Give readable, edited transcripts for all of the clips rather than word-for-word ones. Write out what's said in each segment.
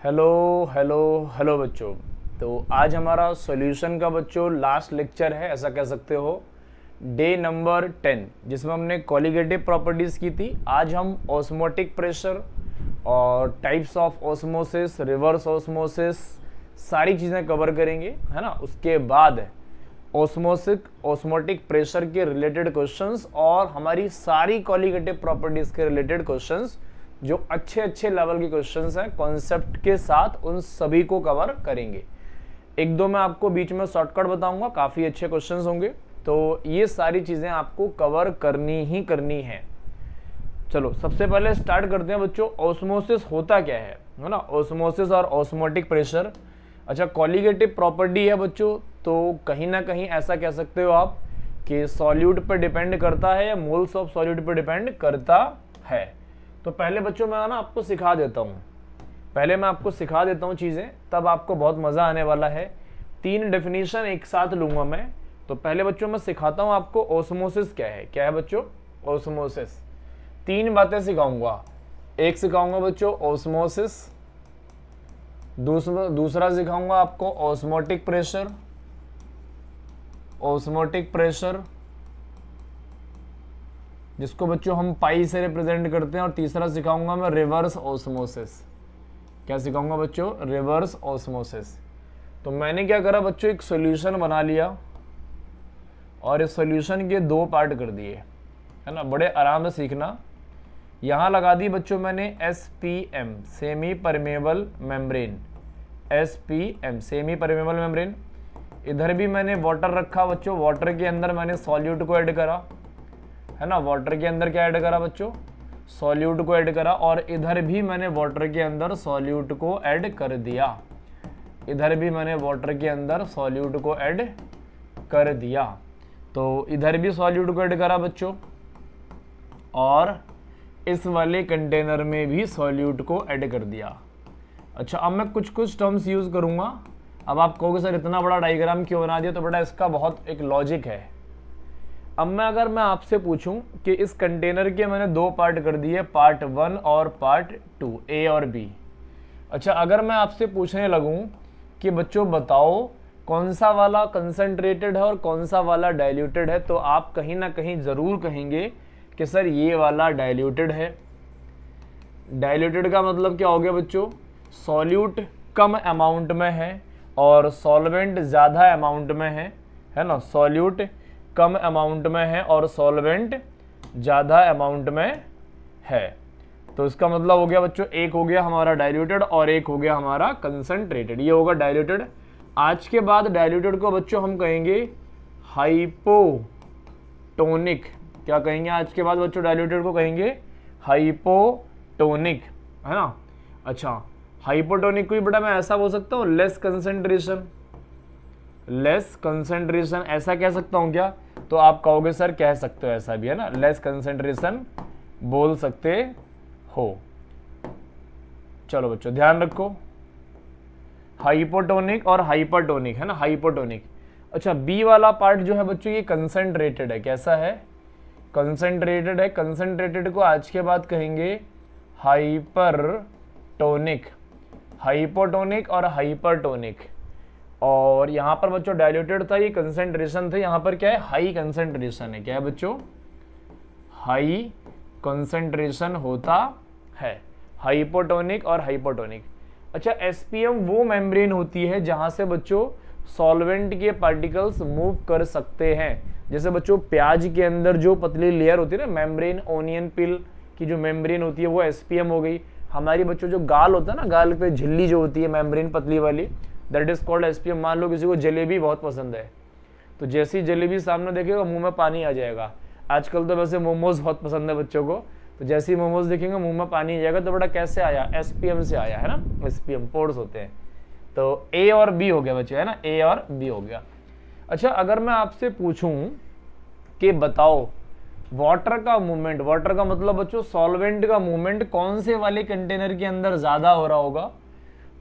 Hello hello hello बच्चों। तो आज हमारा सॉल्यूशन का बच्चों लास्ट लेक्चर है, ऐसा कह सकते हो, डे नंबर 10, जिसमें हमने कॉलिगेटिव प्रॉपर्टीज़ की थी। आज हम ऑस्मोटिक प्रेशर और types of osmosis, reverse osmosis, सारी चीज़ें कवर करेंगे, है ना। उसके बाद ऑस्मोटिक प्रेशर के रिलेटेड क्वेश्चंस और हमारी सारी कॉलिगेटिव प्रॉपर्टीज़ के रिलेटेड क्वेश्चंस, जो अच्छे अच्छे लेवल के क्वेश्चंस हैं कॉन्सेप्ट के साथ, उन सभी को कवर करेंगे। एक दो मैं आपको बीच में शॉर्टकट बताऊंगा, काफ़ी अच्छे क्वेश्चंस होंगे। तो ये सारी चीज़ें आपको कवर करनी ही करनी है। चलो सबसे पहले स्टार्ट करते हैं बच्चों, ऑस्मोसिस होता क्या है ना। ऑस्मोसिस और ऑस्मोटिक प्रेशर, अच्छा कॉलिगेटिव प्रॉपर्टी है बच्चों, तो कहीं ना कहीं ऐसा कह सकते हो आप कि सॉल्यूट पर डिपेंड करता है या मोल्स ऑफ सॉल्यूट पर डिपेंड करता है। तो पहले बच्चों मैं ना आपको सिखा देता हूँ, चीज़ें, तब आपको बहुत मज़ा आने वाला है। 3 डेफिनेशन एक साथ लूँगा मैं। तो पहले बच्चों मैं सिखाता हूँ आपको ऑस्मोसिस क्या है बच्चों, ऑस्मोसिस। 3 बातें सिखाऊंगा। एक सिखाऊंगा बच्चों ऑस्मोसिस, दूसरा सिखाऊंगा आपको ऑस्मोटिक प्रेशर, जिसको बच्चों हम पाई से रिप्रेजेंट करते हैं, और तीसरा सिखाऊंगा मैं रिवर्स ऑस्मोसिस। क्या सिखाऊंगा बच्चों, रिवर्स ऑस्मोसिस। तो मैंने क्या करा बच्चों, एक सॉल्यूशन बना लिया और इस सॉल्यूशन के 2 पार्ट कर दिए, है ना। बड़े आराम से सीखना। यहाँ लगा दी बच्चों मैंने SPM, semi permeable membrane, SPM semi permeable membrane. इधर भी मैंने वाटर रखा बच्चों, वाटर के अंदर मैंने सॉल्यूट को ऐड करा, है ना। वाटर के अंदर क्या ऐड करा बच्चों, सॉल्यूट को ऐड करा। और इधर भी मैंने वाटर के अंदर सॉल्यूट को ऐड कर दिया, इधर भी मैंने वाटर के अंदर सॉल्यूट को ऐड कर दिया। तो इधर भी सॉल्यूट को ऐड करा बच्चों, और इस वाले कंटेनर में भी सॉल्यूट को ऐड कर दिया। अच्छा अब मैं कुछ टर्म्स यूज़ करूँगा। अब आप कहोगे सर इतना बड़ा डायग्राम क्यों बना दिया, तो बेटा इसका बहुत एक लॉजिक है। अब अगर मैं आपसे पूछूं कि इस कंटेनर के मैंने 2 पार्ट कर दिए, पार्ट 1 और पार्ट 2, A और B। अच्छा अगर मैं आपसे पूछने लगूं कि बच्चों बताओ कौन सा वाला कंसंट्रेटेड है और कौन सा वाला डाइल्यूटेड है, तो आप कहीं ना कहीं ज़रूर कहेंगे कि सर ये वाला डाइल्यूटेड है। डाइल्यूटेड का मतलब क्या हो गया बच्चों, सॉल्यूट कम अमाउंट में है और सॉल्वेंट ज़्यादा अमाउंट में है ना। सॉल्यूट कम अमाउंट में है और सॉल्वेंट ज़्यादा अमाउंट में है। तो इसका मतलब हो गया बच्चों, एक हो गया हमारा डाइल्यूटेड और एक हो गया हमारा कंसंट्रेटेड। ये होगा डाइल्यूटेड। आज के बाद डाइल्यूटेड को बच्चों हम कहेंगे हाइपोटोनिक। क्या कहेंगे आज के बाद बच्चों, डाइल्यूटेड को कहेंगे हाइपोटोनिक, है ना। अच्छा हाइपोटोनिक को भी बेटा मैं ऐसा बोल सकता हूँ, लेस कंसंट्रेशन, ऐसा कह सकता हूँ क्या। तो आप कहोगे सर कह सकते हो, ऐसा भी है ना, लेस कंसंट्रेशन बोल सकते हो। चलो बच्चों ध्यान रखो, हाइपोटोनिक और हाइपरटोनिक, है ना, हाइपोटोनिक। अच्छा बी वाला पार्ट जो है बच्चों, ये कंसंट्रेटेड है। कैसा है, कंसंट्रेटेड है। कंसंट्रेटेड को आज के बाद कहेंगे हाइपरटोनिक, हाइपोटोनिक और हाइपरटोनिक। और यहाँ पर बच्चों डाइल्यूटेड था, ये कंसंट्रेशन थे, यहाँ पर क्या है, हाई कंसंट्रेशन है। क्या है बच्चों, हाई कंसंट्रेशन होता है, हाइपोटोनिक और हाइपोटोनिक। अच्छा SPM वो मेम्ब्रेन होती है जहाँ से बच्चों सॉल्वेंट के पार्टिकल्स मूव कर सकते हैं। जैसे बच्चों प्याज के अंदर जो पतली लेयर होती है ना, मेम्ब्रेन, ओनियन पिल की जो मेम्ब्रेन होती है वो SPM हो गई। हमारी बच्चों जो गाल होता है ना, गाल पे झिल्ली जो होती है मेम्ब्रेन पतली वाली, दैट इज कॉल्ड SPM। मान लो किसी को जलेबी बहुत पसंद है, तो जैसी जलेबी सामने देखेगा मुंह में पानी आ जाएगा। आजकल तो वैसे मोमोज बहुत पसंद है बच्चों को, तो जैसे ही मोमोज देखेंगे मुंह में पानी आ जाएगा। तो बेटा कैसे आया, SPM से आया, है ना। SPM पोर्स होते हैं। तो A और B हो गया बच्चों, है ना, A और B हो गया। अच्छा अगर मैं आपसे पूछूं कि बताओ वाटर का मूवमेंट, वाटर का मतलब बच्चों सॉल्वेंट का मूवमेंट कौन से वाले कंटेनर के अंदर ज़्यादा हो रहा होगा,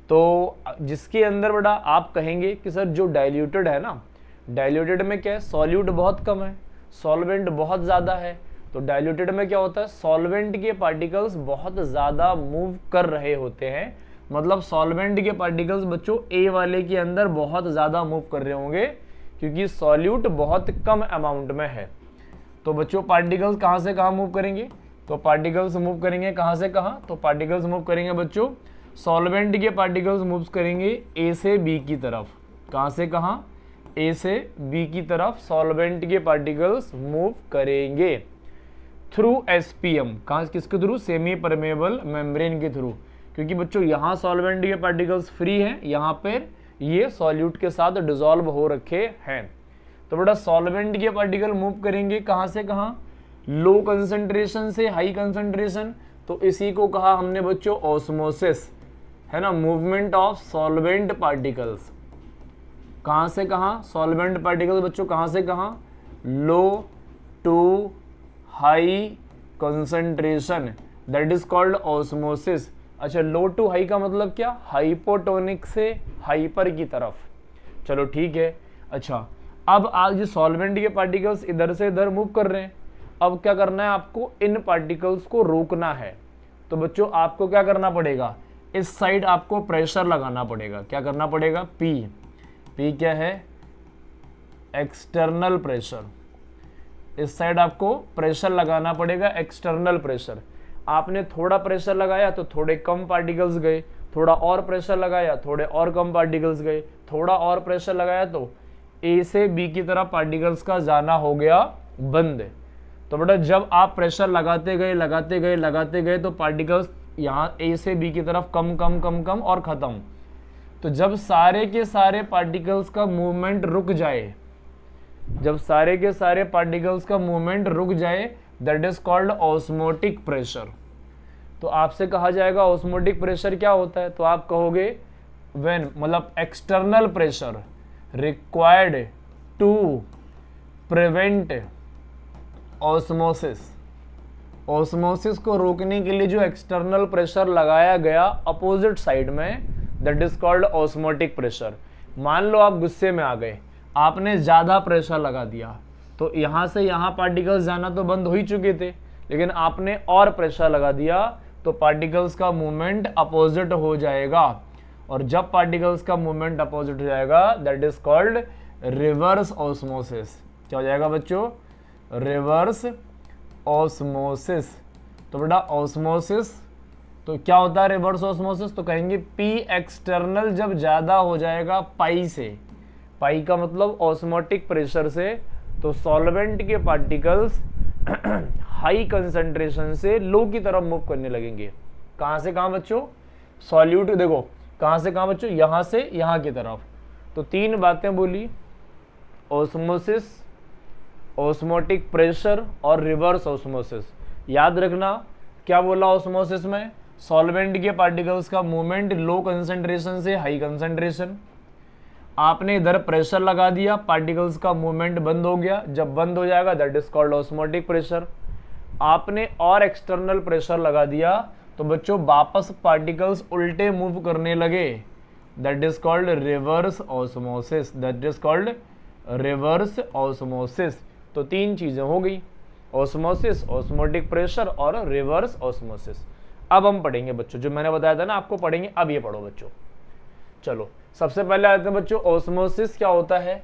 तो जिसके अंदर बेटा आप कहेंगे कि सर जो डाइल्यूटेड है ना, डाइल्यूटेड में क्या है, सॉल्यूट बहुत कम है, सॉल्वेंट बहुत ज़्यादा है। तो डाइल्यूटेड में क्या होता है, सॉल्वेंट के पार्टिकल्स बहुत ज़्यादा मूव कर रहे होते हैं, मतलब सॉल्वेंट के पार्टिकल्स बच्चों ए वाले के अंदर बहुत ज़्यादा मूव कर रहे होंगे, क्योंकि सॉल्यूट बहुत कम अमाउंट में है। तो बच्चों पार्टिकल्स कहाँ से कहाँ मूव करेंगे, तो पार्टिकल्स मूव करेंगे कहाँ से कहाँ, तो पार्टिकल्स मूव करेंगे बच्चों, सॉल्वेंट के पार्टिकल्स मूव करेंगे ए से बी की तरफ। कहाँ से कहाँ, ए से बी की तरफ सॉल्वेंट के पार्टिकल्स मूव करेंगे थ्रू एसपीएम। कहाँ, किसके थ्रू, सेमी परमेबल मेम्ब्रेन के थ्रू, क्योंकि बच्चों यहाँ सॉल्वेंट के पार्टिकल्स फ्री हैं, यहाँ पर ये सॉल्यूट के साथ डिसॉल्व हो रखे हैं। तो बेटा सॉल्वेंट के पार्टिकल मूव करेंगे कहाँ से कहाँ, लो कंसंट्रेशन से हाई कंसंट्रेशन, तो इसी को कहा हमने बच्चों ऑस्मोसिस, है ना, मूवमेंट ऑफ सॉल्वेंट पार्टिकल्स। कहाँ से कहाँ, सॉल्वेंट पार्टिकल बच्चों कहाँ से कहाँ, low to high concentration, that is called osmosis. अच्छा, लो टू हाई का मतलब क्या, हाइपोटोनिक से हाइपर की तरफ। चलो ठीक है। अच्छा, अब आज जो सॉल्वेंट के पार्टिकल्स इधर से इधर मूव कर रहे हैं, अब क्या करना है आपको, इन पार्टिकल्स को रोकना है। तो बच्चों आपको क्या करना पड़ेगा, इस साइड आपको प्रेशर लगाना पड़ेगा। क्या करना पड़ेगा, पी, पी क्या है, एक्सटर्नल प्रेशर। इस साइड आपको प्रेशर लगाना पड़ेगा, एक्सटर्नल प्रेशर। आपने थोड़ा प्रेशर लगाया तो थोड़े कम पार्टिकल्स गए, थोड़ा और प्रेशर लगाया थोड़े और कम पार्टिकल्स गए, थोड़ा और प्रेशर लगाया तो ए से बी की तरफ पार्टिकल्स का जाना हो गया बंद। तो बेटा जब आप प्रेशर लगाते गए तो पार्टिकल्स यहाँ ए से बी की तरफ कम कम कम कम और ख़त्म। तो जब सारे के सारे पार्टिकल्स का मूवमेंट रुक जाए, जब सारे के सारे पार्टिकल्स का मूवमेंट रुक जाए, that is called osmotic pressure. तो आपसे कहा जाएगा ऑस्मोटिक प्रेशर क्या होता है, तो आप कहोगे व्हेन, मतलब external pressure required to prevent osmosis. Osmosis को रोकने के लिए जो एक्सटर्नल प्रेशर लगाया गया अपोजिट साइड में, that is called osmotic pressure. मान लो आप गुस्से में आ गए, आपने ज़्यादा प्रेशर लगा दिया, तो यहाँ से यहाँ पार्टिकल्स जाना तो बंद हो ही चुके थे, लेकिन आपने और प्रेशर लगा दिया तो पार्टिकल्स का मूवमेंट अपोजिट हो जाएगा। और जब पार्टिकल्स का मूवमेंट अपोजिट हो जाएगा, that is called reverse osmosis. क्या हो जाएगा बच्चों, रिवर्स ऑस्मोसिस। तो बेटा ऑस्मोसिस तो क्या होता है, रिवर्स ऑस्मोसिस, तो कहेंगे पी एक्सटर्नल जब ज़्यादा हो जाएगा पाई से, पाई का मतलब ऑस्मोटिक प्रेशर से, तो सॉल्वेंट के पार्टिकल्स हाई कंसंट्रेशन से लो की तरफ मूव करने लगेंगे। कहाँ से कहाँ बच्चों, सॉल्यूट, देखो कहाँ से कहाँ बच्चों, यहाँ से यहाँ की तरफ। तो तीन बातें बोली, ऑस्मोसिस, ऑस्मोटिक प्रेशर और रिवर्स ऑस्मोसिस। याद रखना क्या बोला ऑस्मोसिस में, सॉल्वेंट के पार्टिकल्स का मूवमेंट लो कंसंट्रेशन से हाई कंसंट्रेशन। आपने इधर प्रेशर लगा दिया, पार्टिकल्स का मूवमेंट बंद हो गया, जब बंद हो जाएगा that is called osmotic pressure. आपने और एक्सटर्नल प्रेशर लगा दिया तो बच्चों वापस पार्टिकल्स उल्टे मूव करने लगे, that is called reverse osmosis, that is called reverse osmosis. तो तीन चीजें हो गई, ऑस्मोसिस, ऑस्मोटिक प्रेशर और रिवर्स ऑस्मोसिस। अब हम पढ़ेंगे बच्चों, जो मैंने बताया था ना आपको पढ़ेंगे, अब ये पढ़ो बच्चों। चलो सबसे पहले आते हैं बच्चों, ऑस्मोसिस क्या होता है,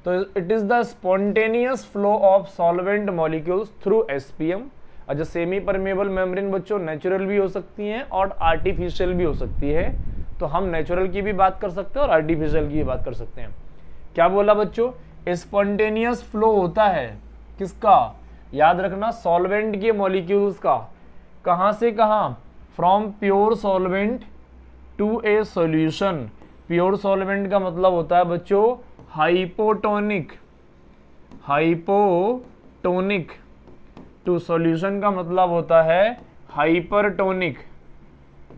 तो it is the spontaneous flow of solvent molecules through SPM. अच्छा, सेमी परमेबल मेम्ब्रेन बच्चों नेचुरल भी हो सकती हैं और आर्टिफिशियल भी हो सकती है, तो हम नेचुरल की भी बात कर सकते हैं और आर्टिफिशियल की भी बात कर सकते हैं। क्या बोला बच्चों, स्पॉन्टेनियस फ्लो होता है किसका, याद रखना सॉल्वेंट के मॉलिक्यूल्स का। कहाँ से कहाँ, from pure solvent to a solution. Pure solvent का मतलब होता है बच्चों हाइपोटोनिक, हाइपोटोनिक टू सॉल्यूशन का मतलब होता है हाइपरटोनिक,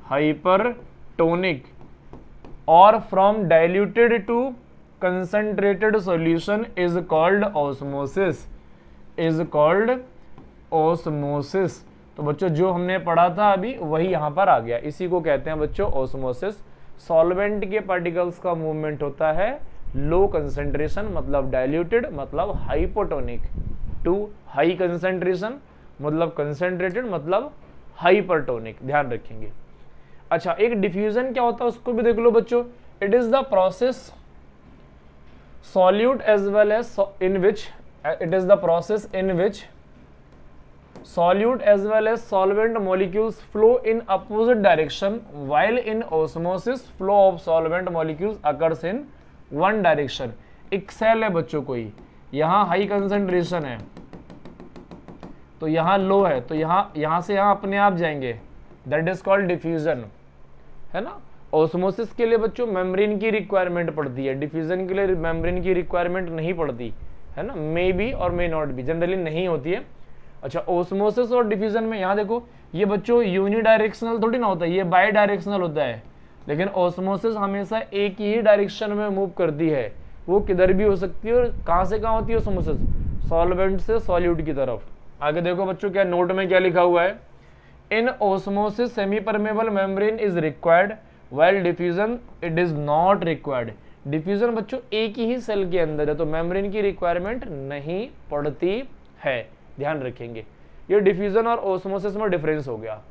हाइपरटोनिक। और from diluted to concentrated solution is called osmosis, is called osmosis. तो बच्चों जो हमने पढ़ा था अभी वही यहाँ पर आ गया, इसी को कहते हैं बच्चों ऑस्मोसिस। सॉल्वेंट के पार्टिकल्स का मूवमेंट होता है लो कंसंट्रेशन मतलब डाइल्यूटेड मतलब हाइपोटोनिक, टू हाई कंसंट्रेशन मतलब कंसंट्रेटेड मतलब हाइपरटोनिक, ध्यान रखेंगे। अच्छा, एक डिफ्यूजन क्या होता है उसको भी देख लो बच्चों। It is the process solute as well as in which it is the process in which solute as well as solvent molecules flow in opposite direction, while in osmosis flow of solvent molecules occurs in one direction। एक cell है बच्चों कोई, यहाँ high concentration है तो यहाँ लो है, तो यहाँ से यहाँ अपने आप जाएंगे, दैट इज कॉल्ड डिफ्यूजन, है ना। ऑस्मोसिस के लिए बच्चों मेम्ब्रेन की रिक्वायरमेंट पड़ती है, डिफ्यूजन के लिए मेम्ब्रेन की रिक्वायरमेंट नहीं पड़ती है ना, मे बी और मे नॉट बी, जनरली नहीं होती है। अच्छा, ऑस्मोसिस और डिफ्यूजन में यहाँ देखो, ये बच्चों यूनिडायरेक्शनल थोड़ी ना होता है, ये बाई डायरेक्शनल होता है, लेकिन ऑस्मोसिस हमेशा एक ही डायरेक्शन में मूव करती है, वो किधर भी हो सकती है। और कहाँ से कहाँ होती है ऑस्मोसिस? सॉल्वेंट से सॉल्यूट की तरफ। आगे देखो बच्चों, क्या नोट में क्या लिखा हुआ है, in osmosis semi permeable membrane is required while diffusion it is not required। Diffusion बच्चों एक ही सेल के अंदर है तो मेम्ब्रेन की रिक्वायरमेंट नहीं पड़ती है, ध्यान रखेंगे। ये डिफ्यूजन और ऑस्मोसिस में डिफरेंस हो गया।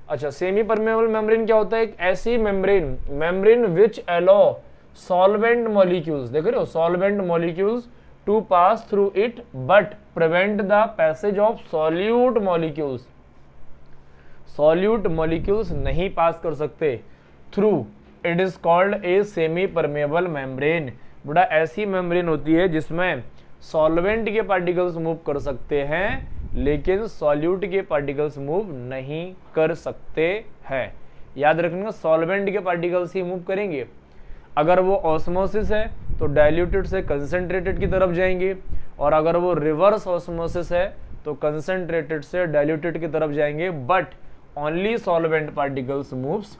अच्छा, सेमी परमेबल मेम्ब्रेन क्या होता है? एक ऐसी membrane which allow solvent molecules, देख रहे हो, solvent molecules to pass through it but prevent the passage of solute molecules. Solute molecules नहीं पास कर सकते through, it is called a semi permeable membrane. बड़ा ऐसी मेम्ब्रेन होती है जिसमें सॉल्वेंट के पार्टिकल्स मूव कर सकते हैं लेकिन सॉल्यूट के पार्टिकल्स मूव नहीं कर सकते हैं। याद रखना, सॉल्वेंट के पार्टिकल्स ही मूव करेंगे। अगर वो ऑस्मोसिस है तो डाइल्यूटेड से कंसंट्रेटेड की तरफ जाएंगे, और अगर वो रिवर्स ऑस्मोसिस है तो कंसंट्रेटेड से डाइल्यूटेड की तरफ जाएंगे, but only solvent particles moves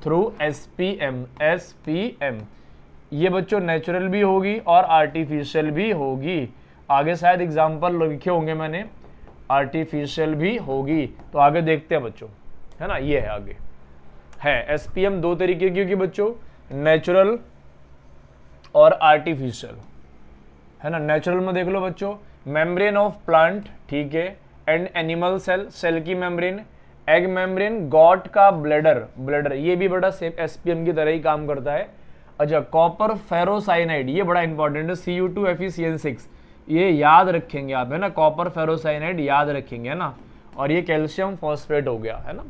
through SPM. ये बच्चों नेचुरल भी होगी और आर्टिफिशियल भी होगी। आगे शायद एग्जाम्पल लिखे होंगे मैंने, आर्टिफिशियल भी होगी, तो आगे देखते हैं बच्चों, है ना। ये है आगे है एसपीएम दो तरीके की होगी बच्चों, नेचुरल और आर्टिफिशियल, है ना। नेचुरल में देख लो बच्चों, मेम्ब्रेन ऑफ प्लांट, ठीक है, एंड एनिमल सेल की मेम्ब्रेन, एग मेम्ब्रेन, गॉट का ब्लैडर, ये भी बड़ा सेम एसपीएम की तरह ही काम करता है। अच्छा, कॉपर फेरोसाइनाइड, ये बड़ा इंपॉर्टेंट है, Cu2Fe6, ये याद रखेंगे आप, है ना। कॉपर फेरोसाइनाइड याद रखेंगे, है ना। और ये कैल्शियम फॉस्फेट हो गया, है ना,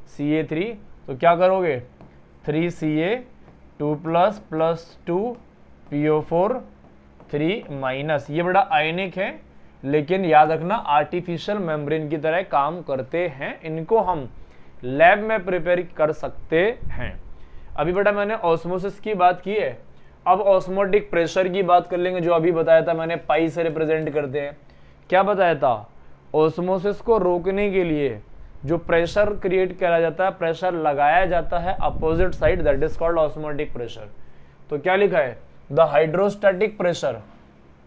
Ca3, तो क्या करोगे 3Ca2 + 2 PO4 3-, ये बड़ा आयनिक है लेकिन याद रखना आर्टिफिशियल मेम्ब्रेन की तरह काम करते हैं, इनको हम लैब में प्रिपेयर कर सकते हैं। अभी बेटा मैंने ऑस्मोसिस की बात की है, अब ऑस्मोटिक प्रेशर की बात कर लेंगे, जो अभी बताया था मैंने, पाई से रिप्रेजेंट करते हैं। क्या बताया था? ऑस्मोसिस को रोकने के लिए जो प्रेशर क्रिएट करा जाता है, प्रेशर लगाया जाता है opposite side, that is called osmotic pressure. तो क्या लिखा है? The hydrostatic pressure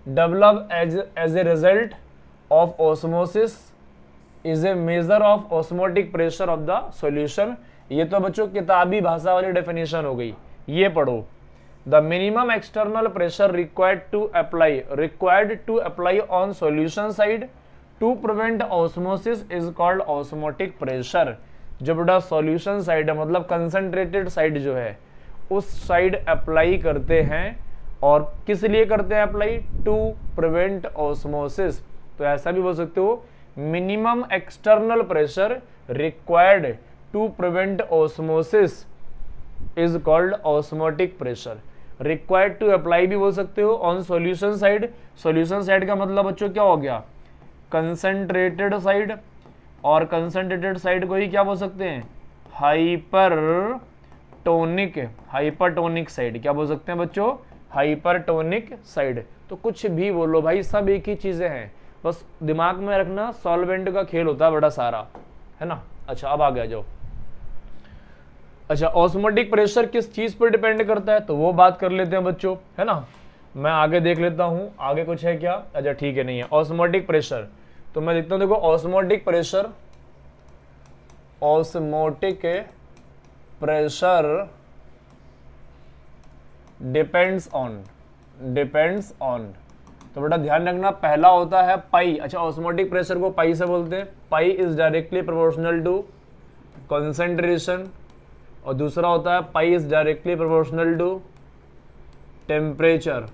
develop as a result of osmosis is a measure of osmotic pressure of the solution। ये तो बच्चों किताबी भाषा वाली डेफिनेशन हो गई, ये पढ़ो। The minimum external pressure required to apply on solution side to prevent osmosis is called osmotic pressure। जो बड़ा सॉल्यूशन साइड है, मतलब कंसंट्रेटेड साइड जो है, उस साइड अप्लाई करते हैं। और किस लिए करते हैं अप्लाई? To prevent osmosis. तो ऐसा भी बोल सकते हो, minimum external pressure required to prevent osmosis is called osmotic pressure. Required to apply भी बोल सकते हो on solution side. Solution side का मतलब बच्चों क्या हो गया? कंसंट्रेटेड साइड, और कंसंट्रेटेड साइड को ही क्या बोल सकते हैं? Hypertonic side. क्या बोल सकते हैं बच्चों? Hypertonic side. तो कुछ भी बोलो भाई, सब एक ही चीजें हैं, बस दिमाग में रखना, सॉल्वेंट का खेल होता है बड़ा सारा, है ना। अच्छा, अब आगे आ जाओ। अच्छा, ऑस्मोटिक प्रेशर किस चीज पर डिपेंड करता है, तो वो बात कर लेते हैं बच्चों, है ना। मैं आगे देख लेता हूं, आगे कुछ है क्या? अच्छा ठीक है, नहीं है। ऑस्मोटिक प्रेशर तो मैं देखता हूं, देखो ऑस्मोटिक प्रेशर डिपेंड्स ऑन, तो बेटा ध्यान रखना, पहला होता है पाई। अच्छा, ऑस्मोटिक प्रेशर को पाई से बोलते हैं। Pi is directly proportional to concentration और दूसरा होता है pi is directly proportional to temperature.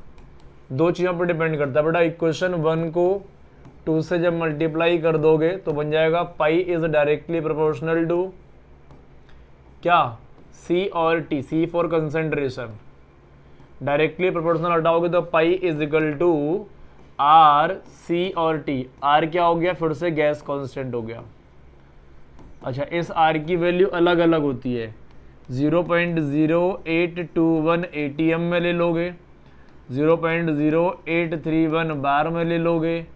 दो चीज़ों पर डिपेंड करता है बेटा। इक्वेशन 1 को 2 से जब मल्टीप्लाई कर दोगे तो बन जाएगा pi is directly proportional to क्या, सी और T, C for concentration. Directly proportional हटाओगे तो pi is equal to R C और टी। आर क्या हो गया, फिर से गैस कांस्टेंट हो गया। अच्छा, इस आर की वैल्यू अलग अलग होती है। 0.0821 ATM में ले लोगे, 0.0831 बार में ले लोगे,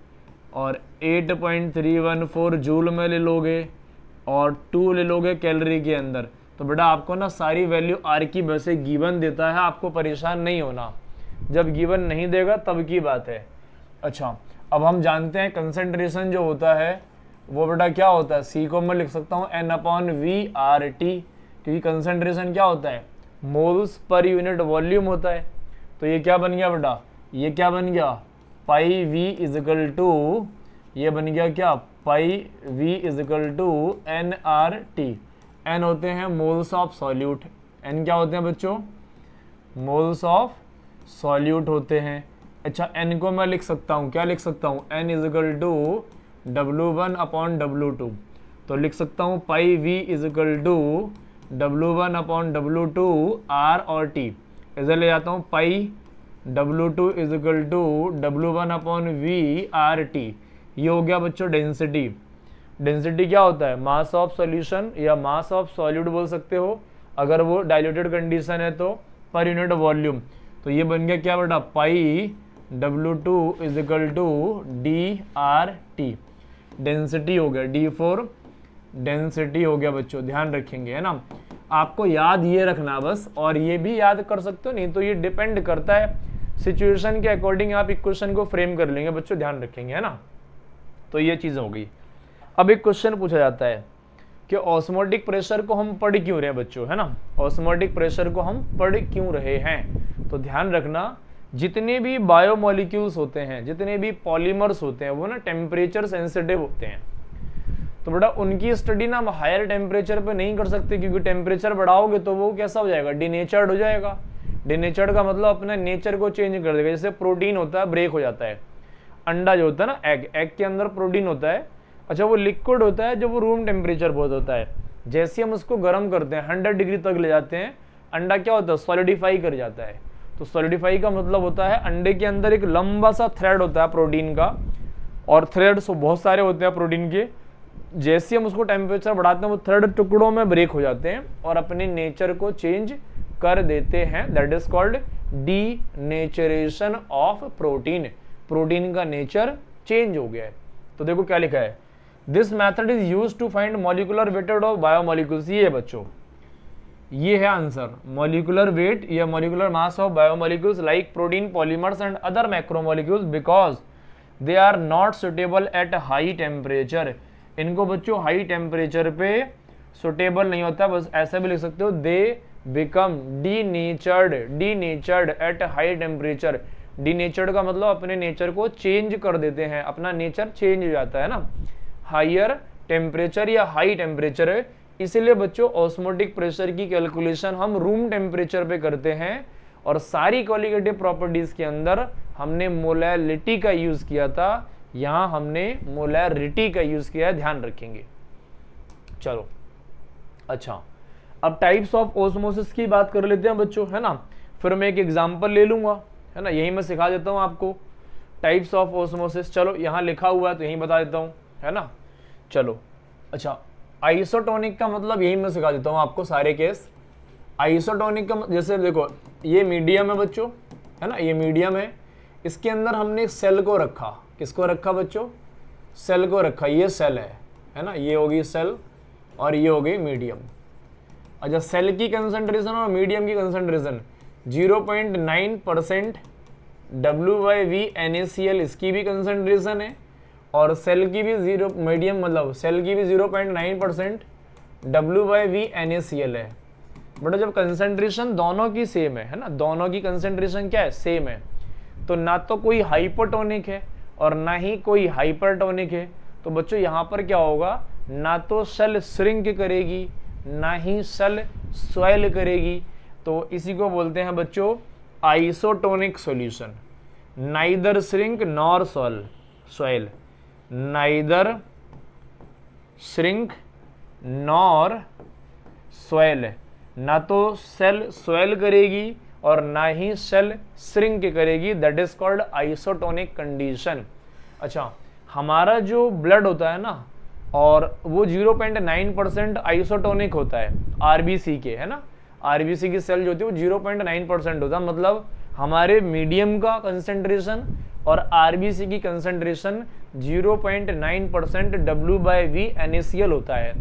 और 8.314 जूल में ले लोगे, और 2 ले लोगे कैलोरी के अंदर। तो बेटा आपको ना सारी वैल्यू आर की वैसे गिवन देता है, आपको परेशान नहीं होना। जब गिवन नहीं देगा तब की बात है। अच्छा, अब हम जानते हैं कंसंट्रेशन जो होता है वो बेटा क्या होता है, सी को मैं लिख सकता हूँ N/V/RT, क्योंकि कंसंट्रेशन क्या होता है, मोल्स पर यूनिट वॉल्यूम होता है। तो ये क्या बन गया बेटा, ये क्या बन गया, pi V is equal to, ये बन गया क्या, pi V is equal to NRT। N होते हैं मोल्स ऑफ सॉल्यूट। N क्या होते हैं बच्चों, मोल्स ऑफ सॉल्यूट होते हैं। अच्छा, N को मैं लिख सकता हूँ, क्या लिख सकता हूँ, N is equal to W1/W2। तो लिख सकता हूँ pi V is equal to W1/W2 R और T। इधर ले जाता हूँ पाई W2 is equal to W1/V/RT। ये हो गया बच्चों डेंसिटी। डेंसिटी क्या होता है, मास ऑफ सॉल्यूशन या मास ऑफ सॉल्यूट बोल सकते हो अगर वो डाइल्यूटेड कंडीशन है तो, पर यूनिट वॉल्यूम। तो ये बन गया क्या बेटा, pi W2 is equal to DRT। Density हो गया, D फॉर डेंसिटी हो गया बच्चों, ध्यान रखेंगे, है ना। आपको याद ये रखना बस, और ये भी याद कर सकते हो, नहीं तो ये डिपेंड करता है सिचुएशन के अकॉर्डिंग आप इक्वेशन को फ्रेम कर लेंगे बच्चों, ध्यान रखेंगे, है ना। तो ये चीज़ हो गई। अब एक क्वेश्चन पूछा जाता है कि ऑस्मोटिक प्रेशर को हम पढ़ क्यों रहे हैं बच्चों, है ना। ऑस्मोटिक प्रेशर को हम पढ़ क्यों रहे हैं, तो ध्यान रखना जितने भी बायोमोलिक्यूल्स होते हैं, जितने भी पॉलीमर्स होते हैं, वो ना टेम्परेचर सेंसिटिव होते हैं। तो बेटा उनकी स्टडी ना हम हायर टेम्परेचर पे नहीं कर सकते, क्योंकि टेम्परेचर बढ़ाओगे तो वो कैसा हो जाएगा, डिनेचर्ड हो जाएगा। डिनेचर्ड का मतलब अपने नेचर को चेंज कर देगा। जैसे प्रोटीन होता है ब्रेक हो जाता है, अंडा जो होता है ना, एग के अंदर प्रोटीन होता है। अच्छा, वो लिक्विड होता है जब वो रूम टेम्परेचर बहुत होता है। जैसे हम उसको गर्म करते हैं 100 डिग्री तक ले जाते हैं, अंडा क्या होता है, सॉलिडिफाई कर जाता है। तो सॉलिडिफाई का मतलब होता है अंडे के अंदर एक लंबा सा थ्रेड होता है प्रोटीन का, और थ्रेड्स बहुत सारे होते हैं प्रोटीन के। जैसे हम उसको टेम्परेचर बढ़ाते हैं वो थ्रेड टुकड़ों में ब्रेक हो जाते हैं और अपने नेचर को चेंज कर देते हैं। That is called denaturation of protein. Protein का नेचर चेंज हो गया है। तो देखो क्या लिखा है, this method is used to find molecular weight of biomolecules. ये है बच्चों, ये है आंसर, मॉलिक्यूलर वेट या molecular mass of biomolecules like protein, polymers and other macromolecules because they are not suitable at high temperature. इनको बच्चों high temperature पे suitable नहीं होता, बस ऐसा भी लिख सकते हो, they become denatured eight high temperature. Denatured का मतलब अपने नेचर को चेंज कर देते हैं, अपना नेचर चेंज हो जाता है ना हायर टेम्परेचर या हाई टेम्परेचर है। इसलिए बच्चों ऑस्मोटिक प्रेशर की कैलकुलेशन हम रूम टेम्परेचर पे करते हैं, और सारी क्वालिटेटिव प्रॉपर्टीज के अंदर हमने मोलैलिटी का यूज किया था, यहां हमने मोलैरिटी का यूज किया है, ध्यान रखेंगे। चलो अच्छा, अब टाइप्स ऑफ ऑस्मोसिस की बात कर लेते हैं बच्चों, है ना। फिर मैं एक एग्जांपल ले लूंगा, है ना, यही मैं सिखा देता हूं आपको टाइप्स ऑफ ऑस्मोसिस। चलो यहाँ लिखा हुआ है तो यही बता देता हूँ, है ना। चलो अच्छा, आइसोटोनिक का मतलब यही मैं सिखा देता हूँ आपको सारे केस। आइसोटोनिक का जैसे देखो ये मीडियम है बच्चों, है ना, ये मीडियम है, इसके अंदर हमने सेल को रखा। किसको रखा बच्चों, सेल को रखा, ये सेल है ना, ये होगी सेल और ये हो गई मीडियम। अच्छा, सेल की कंसंट्रेशन और मीडियम की कंसंट्रेशन 0.9% W/V NaCl इसकी भी कंसंट्रेशन है, और सेल की भी मीडियम मतलब सेल की भी 0.9% W/V NaCl है। बट जब कंसंट्रेशन दोनों की सेम है ना, दोनों की कंसंट्रेशन क्या है, सेम है, तो ना तो कोई हाइपोटोनिक है और ना ही कोई हाइपरटोनिक है। तो बच्चों यहाँ पर क्या होगा, ना तो सेल श्रिंक करेगी ना ही सेल स्वेल करेगी। तो इसी को बोलते हैं बच्चों isotonic solution. Neither shrink nor swell, neither shrink nor swell, ना तो सेल स्वेल करेगी और ना ही सेल श्रिंक करेगी, that is called isotonic condition. अच्छा, हमारा जो ब्लड होता है ना, और वो 0.9% आइसोटोनिक होता है आरबीसी के, है ना। आरबीसी की सेल जो होती है वो 0.9% होता है, मतलब हमारे मीडियम का कंसेंट्रेशन और आरबीसी की कंसेंट्रेशन 0.9% W/V NaCl होता है।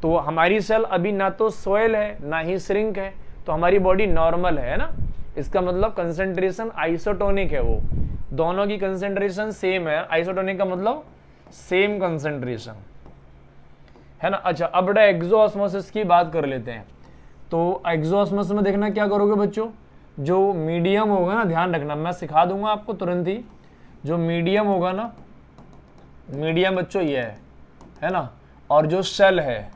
तो हमारी सेल अभी ना तो स्वेल है ना ही श्रिंक है, तो हमारी बॉडी नॉर्मल है ना। इसका मतलब कंसेंट्रेशन आइसोटोनिक है, वो दोनों की कंसेंट्रेशन सेम है। आइसोटोनिक का मतलब सेम कंसेंट्रेशन, है ना। अच्छा, अब बेटा एक्सोऑस्मोसिस की बात कर लेते हैं। तो एक्सोऑस्मोसिस में देखना क्या करोगे बच्चों, जो मीडियम होगा ना, ध्यान रखना, मैं सिखा दूंगा आपको तुरंत ही। जो मीडियम होगा ना, मीडियम बच्चों ये है ना, और जो सेल है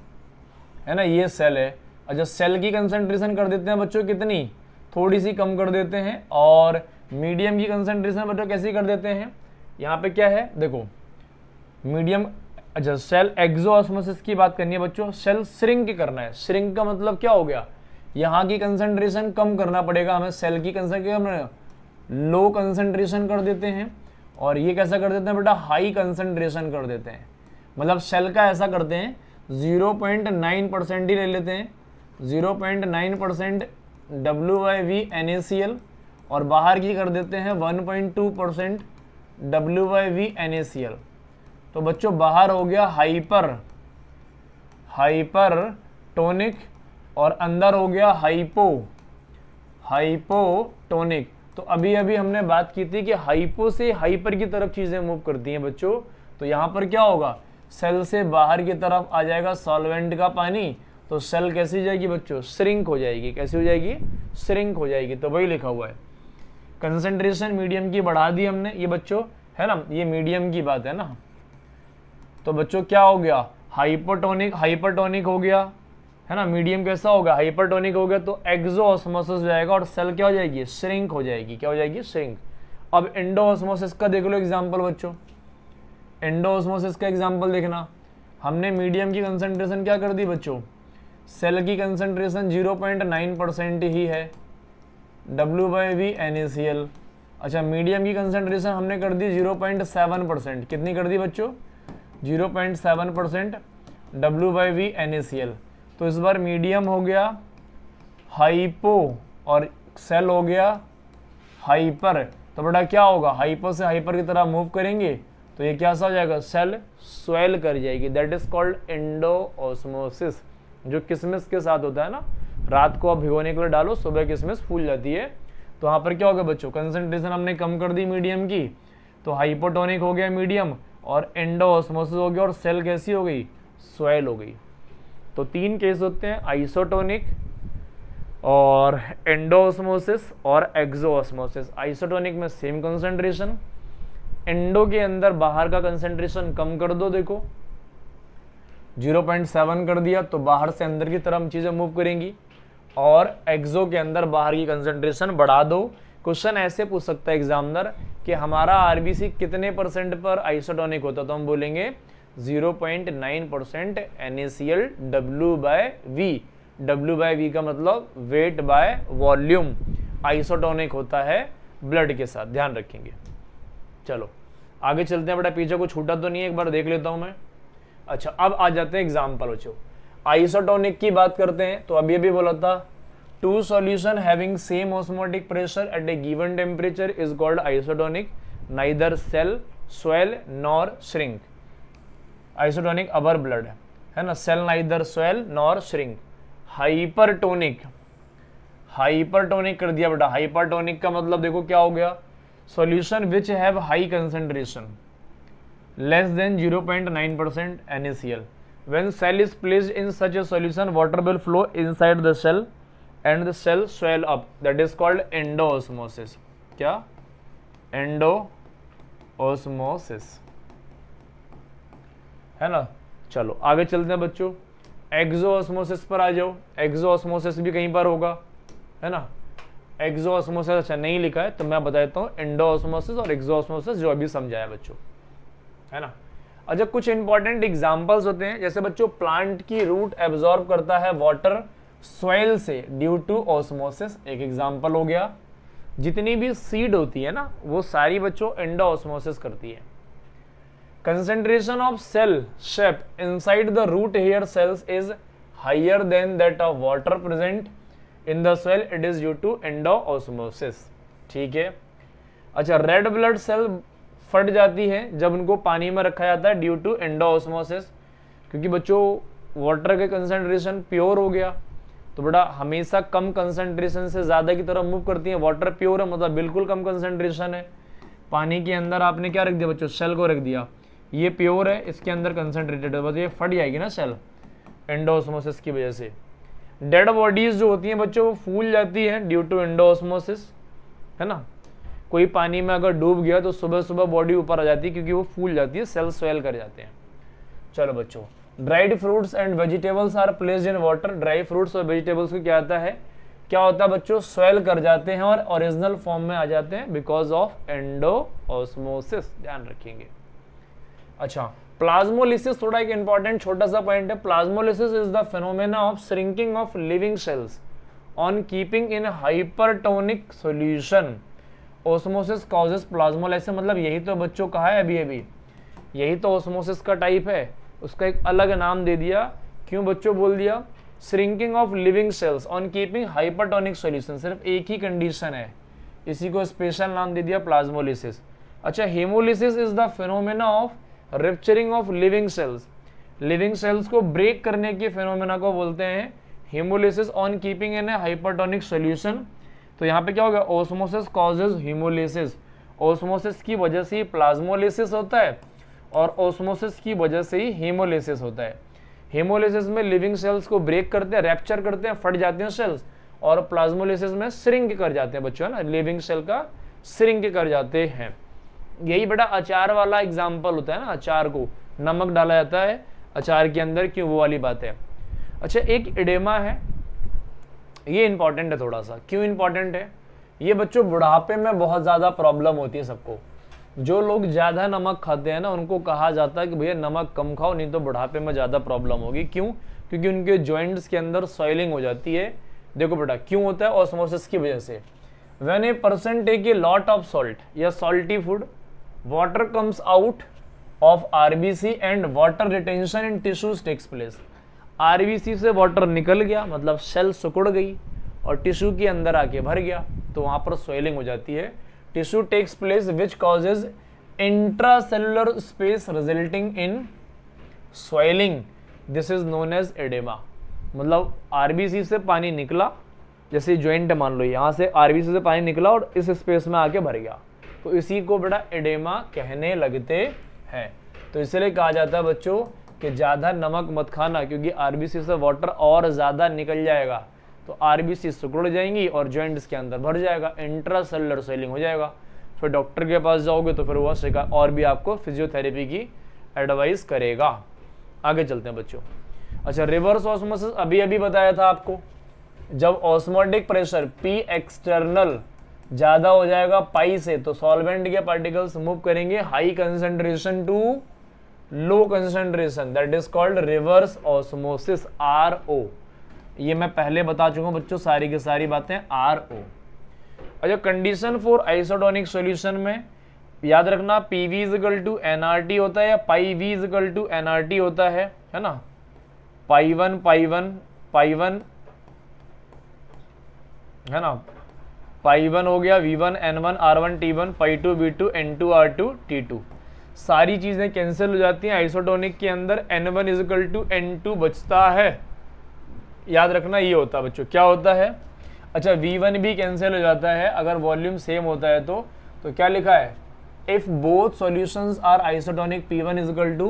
ना, ये सेल है। अच्छा, सेल की कंसेंट्रेशन कर देते हैं बच्चों कितनी, थोड़ी सी कम कर देते हैं, और मीडियम की कंसेंट्रेशन बच्चों कैसी कर देते हैं, यहाँ पे क्या है देखो, मीडियम। अच्छा, सेल एक्सोऑस्मोसिस की बात करनी है बच्चों, सेल श्रिंक करना है। श्रिंक का मतलब क्या हो गया, यहाँ की कंसेंट्रेशन कम करना पड़ेगा हमें, सेल की कंसेंट्रेशन लो कंसेंट्रेशन कर देते हैं, और ये कैसा कर देते हैं बेटा, हाई कंसेंट्रेशन कर देते हैं। मतलब सेल का ऐसा करते हैं 0.9% ही ले लेते हैं, 0.9% W/V NaCl, और बाहर की कर देते हैं 1.2% W/V NaCl। तो बच्चों बाहर हो गया हाइपरटोनिक और अंदर हो गया हाइपोटोनिक। तो अभी अभी हमने बात की थी कि हाइपो से हाइपर की तरफ चीजें मूव करती हैं बच्चों। तो यहाँ पर क्या होगा, सेल से बाहर की तरफ आ जाएगा सॉल्वेंट का पानी, तो सेल कैसी हो जाएगी बच्चों, श्रिंक हो जाएगी। कैसी हो जाएगी, श्रिंक हो जाएगी। तो वही लिखा हुआ है, कंसेंट्रेशन मीडियम की बढ़ा दी हमने, ये बच्चों है ना, ये मीडियम की बात है ना। तो बच्चों क्या हो गया, हाइपरटोनिक हो गया, है ना। मीडियम कैसा होगा, हाइपरटोनिक हो गया, तो एक्सोऑस्मोसिस हो जाएगा और सेल क्या हो जाएगी, श्रिंक हो जाएगी। क्या हो जाएगी, श्रिंक। अब एंडोऑस्मोसिस का देख लो एग्जांपल बच्चों, एंडोऑस्मोसिस का एग्जांपल देखना। हमने मीडियम की कंसेंट्रेशन क्या कर दी बच्चों, सेल की कंसेंट्रेशन 0.9% ही है, W/V NaCl। अच्छा, मीडियम की कंसेंट्रेशन हमने कर दी 0.7%, कितनी कर दी बच्चों, 0.7% W/V NaCl। तो इस बार मीडियम हो गया हाइपो और सेल हो गया हाइपर। तो बेटा क्या होगा, हाइपो से हाइपर की तरफ मूव करेंगे तो ये क्या सा हो जाएगा, सेल स्वेल कर जाएगी, दैट इज कॉल्ड एंडोऑस्मोसिस। जो किसमिस के साथ होता है ना, रात को आप भिगोने के लिए डालो, सुबह किसमिस फूल जाती है। तो यहाँ पर क्या हो गया बच्चों, कंसेंट्रेशन हमने कम कर दी मीडियम की, तो हाइपोटोनिक हो गया मीडियम, और एंडोऑस्मोसिस हो गया, और सेल कैसी हो गई, स्वेल हो गई। तो तीन केस होते हैं, आइसोटोनिक और एंडोऑस्मोसिस और एक्सोऑस्मोसिस। आइसोटोनिक में सेम कंसेंट्रेशन, एंडो के अंदर बाहर का कंसेंट्रेशन कम कर दो, देखो 0.7 कर दिया, तो बाहर से अंदर की तरफ चीजें मूव करेंगी, और एक्सो के अंदर बाहर की कंसेंट्रेशन बढ़ा दो। क्वेश्चन ऐसे पूछ सकता है एग्जामिनर कि हमारा आरबीसी कितने परसेंट पर आइसोटोनिक होता, तो हम बोलेंगे 0.9% NaCl W/V। W/V का मतलब वेट बाय वॉल्यूम, आइसोटोनिक होता है ब्लड के साथ, ध्यान रखेंगे। चलो आगे चलते हैं बेटा, पीछे को छूटा तो नहीं है, एक बार देख लेता हूं मैं। अच्छा, अब आ जाते हैं एग्जाम्पल बच्चों, आइसोटोनिक की बात करते हैं। तो अभी बोला था, two solution having same osmotic pressure at a given temperature is called isotonic, neither cell swell nor shrink. Isotonic our blood है ना, cell neither swell nor shrink. Hypertonic, hypertonic कर दिया बेटा। हाइपरटोनिक का मतलब देखो क्या हो गया, solution which have high concentration less than 0.9% NaCl. When cell is placed in such a solution, water will flow inside the cell and the cell swell up. That is called endoosmosis. क्या, endoosmosis है ना। चलो आगे चलते हैं बच्चों, एक्सोऑस्मोसिस पर आ जाओ, एक्सोऑस्मोसिस भी कहीं पर होगा, है ना। एक्सोऑस्मोसिस अच्छा नहीं लिखा है तो मैं बता देता हूँ एंडोऑस्मोसिस और एक्सोऑस्मोसिस जो अभी समझाया बच्चों, है ना। अच्छा कुछ इंपॉर्टेंट एग्जांपल्स होते हैं, जैसे बच्चों प्लांट की रूट एब्जॉर्ब करता है वाटर सॉइल से ड्यू टू ऑस्मोसिस, एक एग्जांपल हो गया। जितनी भी सीड होती है ना वो सारी बच्चों एंडोऑस्मोसिस करती है। Concentration of cell sap inside the root hair cells is higher than that of water present in the cell, it is due to endosmosis, ठीक है। अच्छा रेड ब्लड सेल फट जाती है जब उनको पानी में रखा जाता है ड्यू टू एंडोऑस्मोसिस, क्योंकि बच्चों वाटर के कंसेंट्रेशन प्योर हो गया तो बड़ा हमेशा कम कंसेंट्रेशन से ज़्यादा की तरफ मूव करती है। वाटर प्योर है मतलब बिल्कुल कम कंसेंट्रेशन है, पानी के अंदर आपने क्या रख दिया बच्चों, सेल को रख दिया, ये प्योर है इसके अंदर कंसेंट्रेटेड है, बस ये फट जाएगी ना सेल एंडोऑस्मोसिस की वजह से। डेड बॉडीज जो होती हैं बच्चों वो फूल जाती है ड्यू टू एंडोऑस्मोसिस, है ना। कोई पानी में अगर डूब गया तो सुबह सुबह बॉडी ऊपर आ जाती है क्योंकि वो फूल जाती है, सेल स्वेल कर जाते हैं। चलो बच्चों dried fruits and vegetables are placed in water, dry fruits और वेजिटेबल्स को क्या आता है, क्या होता है बच्चों, स्वेल कर जाते हैं और ओरिजिनल फॉर्म में आ जाते हैं बिकॉज ऑफ एंडोऑस्मोसिस, ध्यान रखेंगे। अच्छा प्लाज्मोलिसिस थोड़ा एक इंपॉर्टेंट छोटा सा पॉइंट है। Plasmolysis is the phenomena of shrinking of living cells on keeping in hypertonic solution, osmosis causes plasmolysis, मतलब यही तो बच्चों कहा है अभी, यही तो ऑस्मोसिस का टाइप है, उसका एक अलग नाम दे दिया। क्यों बच्चों बोल दिया, shrinking of living cells on keeping hypertonic solution, सिर्फ एक ही कंडीशन है, इसी को स्पेशल नाम दे दिया प्लाज्मोलिसिस। अच्छा haemolysis is the phenomena of rupturing of living cells, living cells को ब्रेक करने के फिनोमेना को बोलते हैं haemolysis on keeping in A hypertonic solution. तो यहाँ पे क्या होगा, ऑस्मोसिस कॉजेज हीमोलिसिस, ऑस्मोसिस की वजह से ही प्लाज्मोलिसिस होता है और ऑस्मोसिस की वजह से ही हीमोलिसिस होता है। हीमोलिसिस में लिविंग सेल्स को ब्रेक करते हैं, रैप्चर करते हैं, फट जाते हैं सेल्स, और प्लाज्मोलिसिस में श्रिंक कर जाते हैं बच्चों, है ना, लिविंग सेल का श्रिंक कर जाते हैं। यही बेटा अचार वाला एग्जाम्पल होता है ना, अचार को नमक डाला जाता है अचार के अंदर, क्यों, वो वाली बात है। अच्छा एक एडेमा है, ये इंपॉर्टेंट है थोड़ा सा, क्यों इंपॉर्टेंट है, ये बच्चों बुढ़ापे में बहुत ज़्यादा प्रॉब्लम होती है सबको। जो लोग ज़्यादा नमक खाते हैं ना उनको कहा जाता है कि भैया नमक कम खाओ नहीं तो बुढ़ापे में ज़्यादा प्रॉब्लम होगी। क्यों, क्योंकि उनके जॉइंट्स के अंदर सॉइलिंग हो जाती है। देखो बेटा क्यों होता है, ऑस्मोसिस की वजह से। When a person take a lot of salt या salty food, water comes out of RBC and water retention in tissues takes place. RBC से वाटर निकल गया मतलब सेल सिकुड़ गई और टिश्यू के अंदर आके भर गया तो वहां पर स्वेलिंग हो जाती है। Tissue takes place which causes intracellular space resulting in swelling, this is known as oedema. मतलब आरबीसी से पानी निकला, जैसे ज्वाइंट मान लो, यहाँ से आरबीसी से पानी निकला और इस स्पेस में आके भर गया, तो इसी को बड़ा एडेमा कहने लगते हैं। तो इसलिए कहा जाता है बच्चों कि ज़्यादा नमक मत खाना, क्योंकि आरबीसी से वाटर और ज़्यादा निकल जाएगा तो आरबीसी सिकुड़ जाएंगी और जॉइंट्स के अंदर भर जाएगा, इंट्रासेलुलर स्वेलिंग हो जाएगा। फिर डॉक्टर के पास जाओगे तो फिर वह और भी आपको फिजियोथेरेपी की एडवाइस करेगा। आगे चलते हैं बच्चों। अच्छा रिवर्स ऑस्मोसिस अभी अभी बताया था आपको, जब ऑस्मोटिक प्रेशर पी एक्सटर्नल ज़्यादा हो जाएगा पाई से तो सॉल्वेंट के पार्टिकल्स मूव करेंगे high concentration to low concentration, that is called reverse osmosis, RO। ये मैं पहले बता चुका हूं बच्चों सारी की सारी बातें, RO। अच्छा कंडीशन फॉर आइसोटोनिक सॉल्यूशन में याद रखना PV इक्वल टू NRT होता है या पाई V इक्वल टू NRT होता है ना। पाई1 है ना, पाई1 हो गया V1 N1 R1 T1, पाई2 V2 N2 R2 T2, सारी चीजें कैंसिल हो जाती हैं। आइसोटोनिक के अंदर N1 इक्वल टू N2 बचता है, याद रखना ये होता है बच्चों, क्या होता है। अच्छा V1 भी कैंसिल हो जाता है अगर वॉल्यूम सेम होता है तो क्या लिखा है, if both solutions are isotonic P1 equal to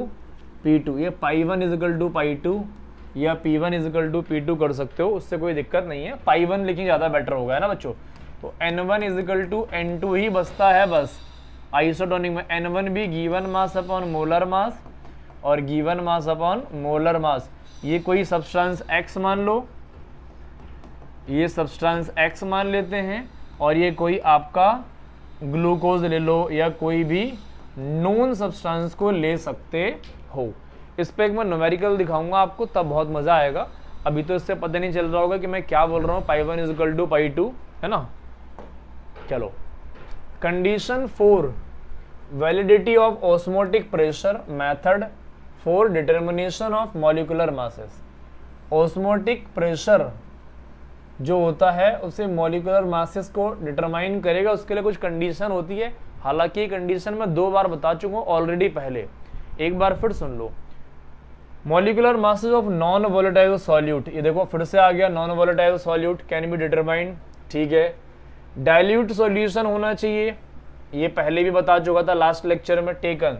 P2, ये पाई1 इक्वल टू पाई2 या P1 इक्वल टू P2 कर सकते हो, उससे कोई दिक्कत नहीं है। पाई1 लेकिन ज़्यादा बेटर होगा, है ना बच्चों। तो N1 इक्वल टू N2 ही बचता है बस आइसोटोनिक में। N1 भी given mass upon molar mass और given mass upon molar mass. ये कोई सब्सटेंस x मान लो, ये सब्सटेंस x मान लेते हैं, और ये कोई आपका ग्लूकोज ले लो या कोई भी नॉन सब्सटेंस को ले सकते हो। इस पे एक मैं न्यूमेरिकल दिखाऊंगा आपको, तब बहुत मजा आएगा। अभी तो इससे पता नहीं चल रहा होगा कि मैं क्या बोल रहा हूँ। पाई 1 इज इक्वल टू पाई 2 है ना। चलो, condition 4, validity of osmotic pressure method for determination of molecular masses. Osmotic pressure जो होता है उसे मॉलिक्यूलर मासेस को डिटरमाइन करेगा, उसके लिए कुछ कंडीशन होती है। हालांकि ये कंडीशन मैं 2 बार बता चुका हूँ ऑलरेडी पहले, एक बार फिर सुन लो। Molecular masses of non volatile solute, ये देखो फिर से आ गया, non volatile solute can be determined, ठीक है। डाइल्यूट सॉल्यूशन होना चाहिए, ये पहले भी बता चुका था लास्ट लेक्चर में। Taken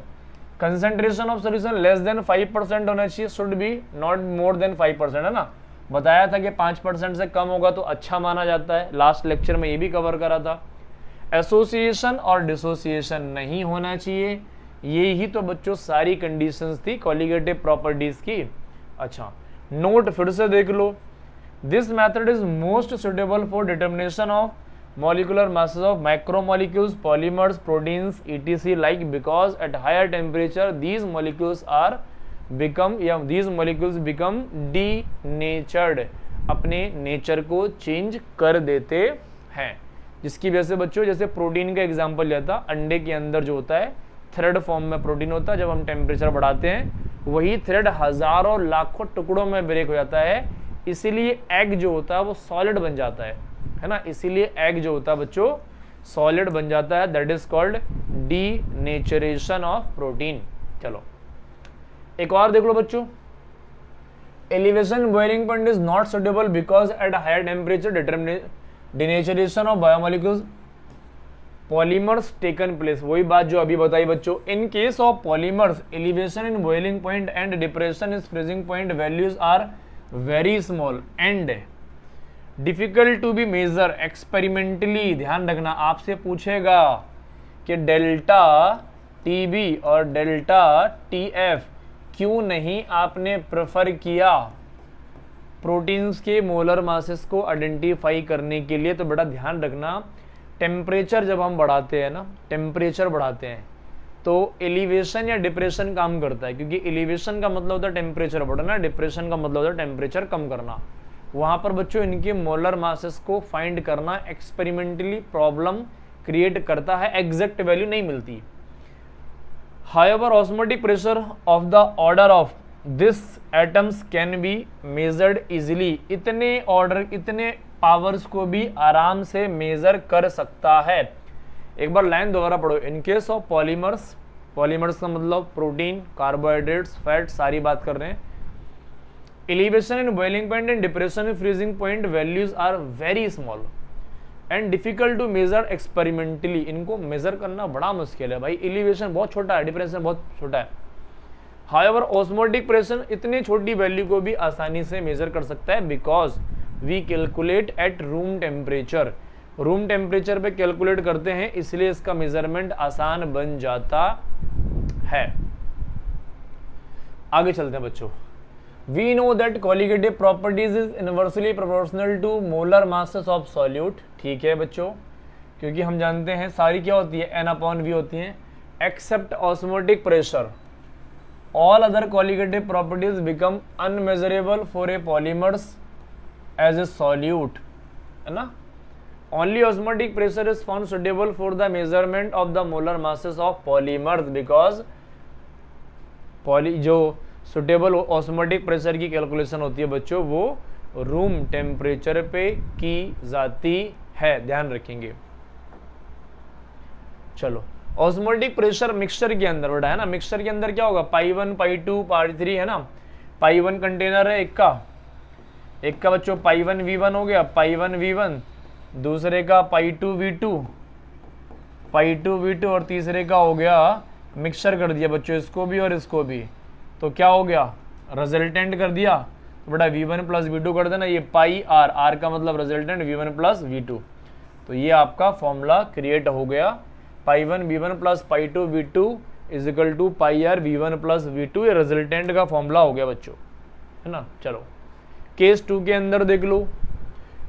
concentration of solution less than 5% होना चाहिए, should be not more than 5%, है ना। बताया था कि 5% से कम होगा तो अच्छा माना जाता है, लास्ट लेक्चर में ये भी कवर करा था। एसोसिएशन और डिसोसिएशन नहीं होना चाहिए, ये ही तो बच्चों सारी कंडीशंस थी कॉलिगेटिव प्रॉपर्टीज की। अच्छा, नोट फिर से देख लो, this method is most suitable for determination of molecular masses of macromolecules, polymers, proteins, etc. like because at higher temperature these molecules become denatured, अपने नेचर को चेंज कर देते हैं। जिसकी वजह से बच्चों, जैसे प्रोटीन का एग्जांपल लिया था, अंडे के अंदर जो होता है थ्रेड फॉर्म में प्रोटीन होता है, जब हम टेम्परेचर बढ़ाते हैं वही थ्रेड हजारों लाखों टुकड़ों में ब्रेक हो जाता है, इसीलिए एग जो होता है वो सॉलिड बन जाता है ना। इसीलिए एग जो होता है बच्चों सॉलिड बन जाता है, that is called denaturation of protein. चलो एक और देख लो बच्चों, elevation boiling point is not suitable because at higher temperature denaturation of biomolecules polymers taken place. वही बात जो अभी बताई बच्चों, in case of polymers elevation in boiling point and depression is freezing point values are very small and difficult to be measure experimentally. ध्यान रखना, आपसे पूछेगा कि डेल्टा टीबी और डेल्टा टीएफ क्यों नहीं आपने प्रेफर किया प्रोटीन्स के मोलर मासेस को आइडेंटिफाई करने के लिए। तो बड़ा ध्यान रखना, टेम्परेचर जब हम बढ़ाते हैं ना, टेम्परेचर बढ़ाते हैं तो एलिवेशन या डिप्रेशन काम करता है, क्योंकि एलिवेशन का मतलब होता है टेम्परेचर बढ़ना, डिप्रेशन का मतलब होता है टेम्परेचर कम करना। वहां पर बच्चों इनके मोलर मासेस को फाइंड करना एक्सपेरिमेंटली प्रॉब्लम क्रिएट करता है, एग्जैक्ट वैल्यू नहीं मिलती। However osmotic pressure of the order of this atoms can be measured easily. इतने ऑर्डर, इतने पावर्स को भी आराम से मेजर कर सकता है। एक बार लाइन दोबारा पढ़ो, इन केस ऑफ पॉलीमर्स, पॉलीमर्स का मतलब प्रोटीन, कार्बोहाइड्रेट्स, फैट, सारी बात कर रहे हैं। Elevation in boiling point and depression in freezing point values are very small and difficult to measure experimentally. इनको मेजर करना बड़ा मुश्किल है भाई, एलिवेशन बहुत छोटा है, डिप्रेशन बहुत छोटा है। हाउएवर ऑस्मोटिक प्रेशर इतनी छोटी वैल्यू को भी आसानी से मेजर कर सकता है, because we calculate at room temperature. Room temperature पे कैलकुलेट करते हैं, इसलिए इसका मेजरमेंट आसान बन जाता है। आगे चलते हैं बच्चों। We know that colligative properties is inversely proportional to molar masses of solute. ठीक है बच्चों, क्योंकि हम जानते हैं सारी क्या होती है, n/v होती है, except osmotic pressure. All other colligative properties become unmeasurable for a polymers as a solute, है ना। Only osmotic pressure is found suitable for the measurement of the molar masses of polymers because जो suitable osmotic pressure की calculation होती है बच्चों वो room temperature पे की जाती है, ध्यान रखेंगे। चलो, ऑस्मोटिक प्रेशर मिक्सचर के अंदर बड़ा है ना, मिक्सचर के अंदर क्या होगा, पाई 1 पाई 2 पाई 3 है ना। पाई 1 कंटेनर है एक का बच्चों पाई 1 V1 हो गया, पाई 1 V1, दूसरे का पाई 2 V2 और तीसरे का हो गया, मिक्सचर कर दिया बच्चों इसको भी और इसको भी, तो क्या हो गया, रिजल्टेंट कर दिया। तो बेटा V1 प्लस V2 कर देना, ये पाई R का मतलब रिजल्टेंट V1 प्लस V2। तो ये आपका फॉर्मूला क्रिएट हो गया, pi 1 V1 plus pi 2 V2 is equal to pi R V1 plus V2, ये रिजल्टेंट का फॉर्मूला हो गया बच्चों, है ना। चलो केस 2 के अंदर देख लो,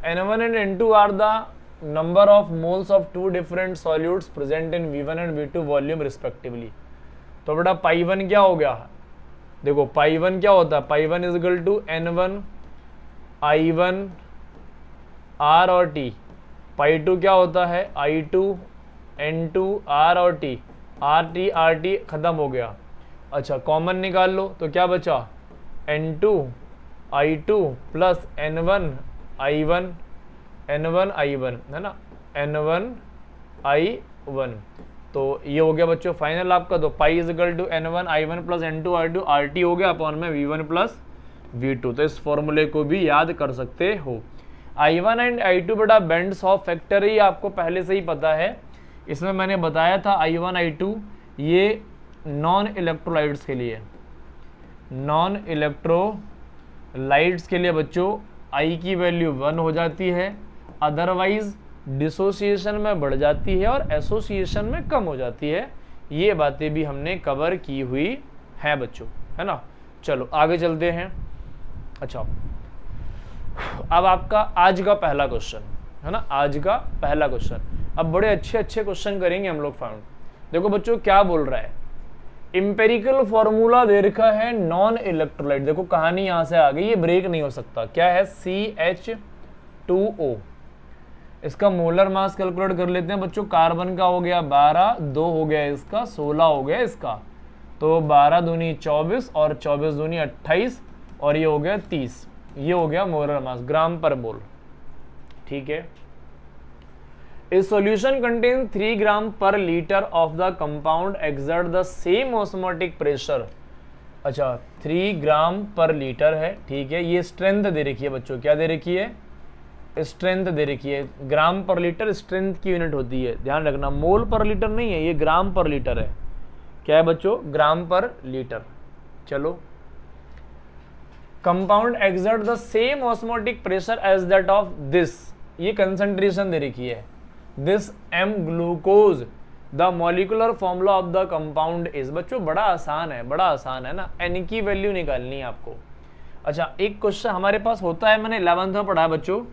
N1 and N2 are the number of moles of two different solutes present in V1 and V2 volume respectively. तो बेटा पाई 1 क्या हो गया, देखो पाई 1 क्या होता है, pi 1 is equal to N1 I1 R और T, पाई 2 क्या होता है I2 N2 R और T, RT खत्म हो गया। अच्छा कॉमन निकाल लो तो क्या बचा, N2 I2 plus N1 I1 है ना, N1 I1, तो ये हो गया बच्चों फाइनल आपका। तो pi is equal to N1 I1 plus N2 I2 RT हो गया अपॉन में V1 प्लस V2। तो इस फॉर्मूले को भी याद कर सकते हो। I1 एंड I2 बेटा बेंड्स ऑफ फैक्टर ही आपको पहले से ही पता है, इसमें मैंने बताया था I1 I2 ये नॉन इलेक्ट्रोलाइट्स के लिए, नॉन इलेक्ट्रोलाइट्स के लिए बच्चों I की वैल्यू 1 हो जाती है, अदरवाइज डिसोसिएशन में बढ़ जाती है और एसोसिएशन में कम हो जाती है। ये बातें भी हमने कवर की हुई है बच्चों, है ना। चलो आगे चलते हैं। अच्छा अब आपका आज का पहला क्वेश्चन, है ना, आज का पहला क्वेश्चन। अब बड़े अच्छे अच्छे क्वेश्चन करेंगे हम लोग फाउंड। देखो बच्चों क्या बोल रहा है, इंपेरिकल फॉर्मूला दे रखा है नॉन इलेक्ट्रोलाइट। देखो कहानी यहां से आ गई, ये ब्रेक नहीं हो सकता। क्या है, CH2O। इसका मोलर मास कैलकुलेट कर लेते हैं बच्चों। कार्बन का हो गया 12, 2 हो गया इसका, 16 हो गया इसका, तो 12 दूनी 24 और 24 दूनी 28 और ये हो गया 30। ये हो गया मोलर मास ग्राम पर मोल, ठीक है। इस सॉल्यूशन कंटेन 3 ग्राम पर litre of the compound exert the same osmotic pressure. अच्छा 3 ग्राम पर लीटर है, ठीक है। ये स्ट्रेंथ दे रखी है बच्चों, क्या दे रखी है, स्ट्रेंथ दे रखी है। ग्राम पर लीटर स्ट्रेंथ की यूनिट होती है, ध्यान रखना, मोल पर लीटर नहीं है, ये ग्राम पर लीटर है। क्या है बच्चों, ग्राम पर लीटर। चलो, compound exert the same osmotic pressure as that of this, ये कंसंट्रेशन दे रखी है, this M glucose, the molecular formula of the compound is. बच्चों बड़ा आसान है, बड़ा आसान है ना, N की वैल्यू निकालनी है आपको। अच्छा एक क्वेश्चन हमारे पास होता है, मैंने 11th में पढ़ा है बच्चों,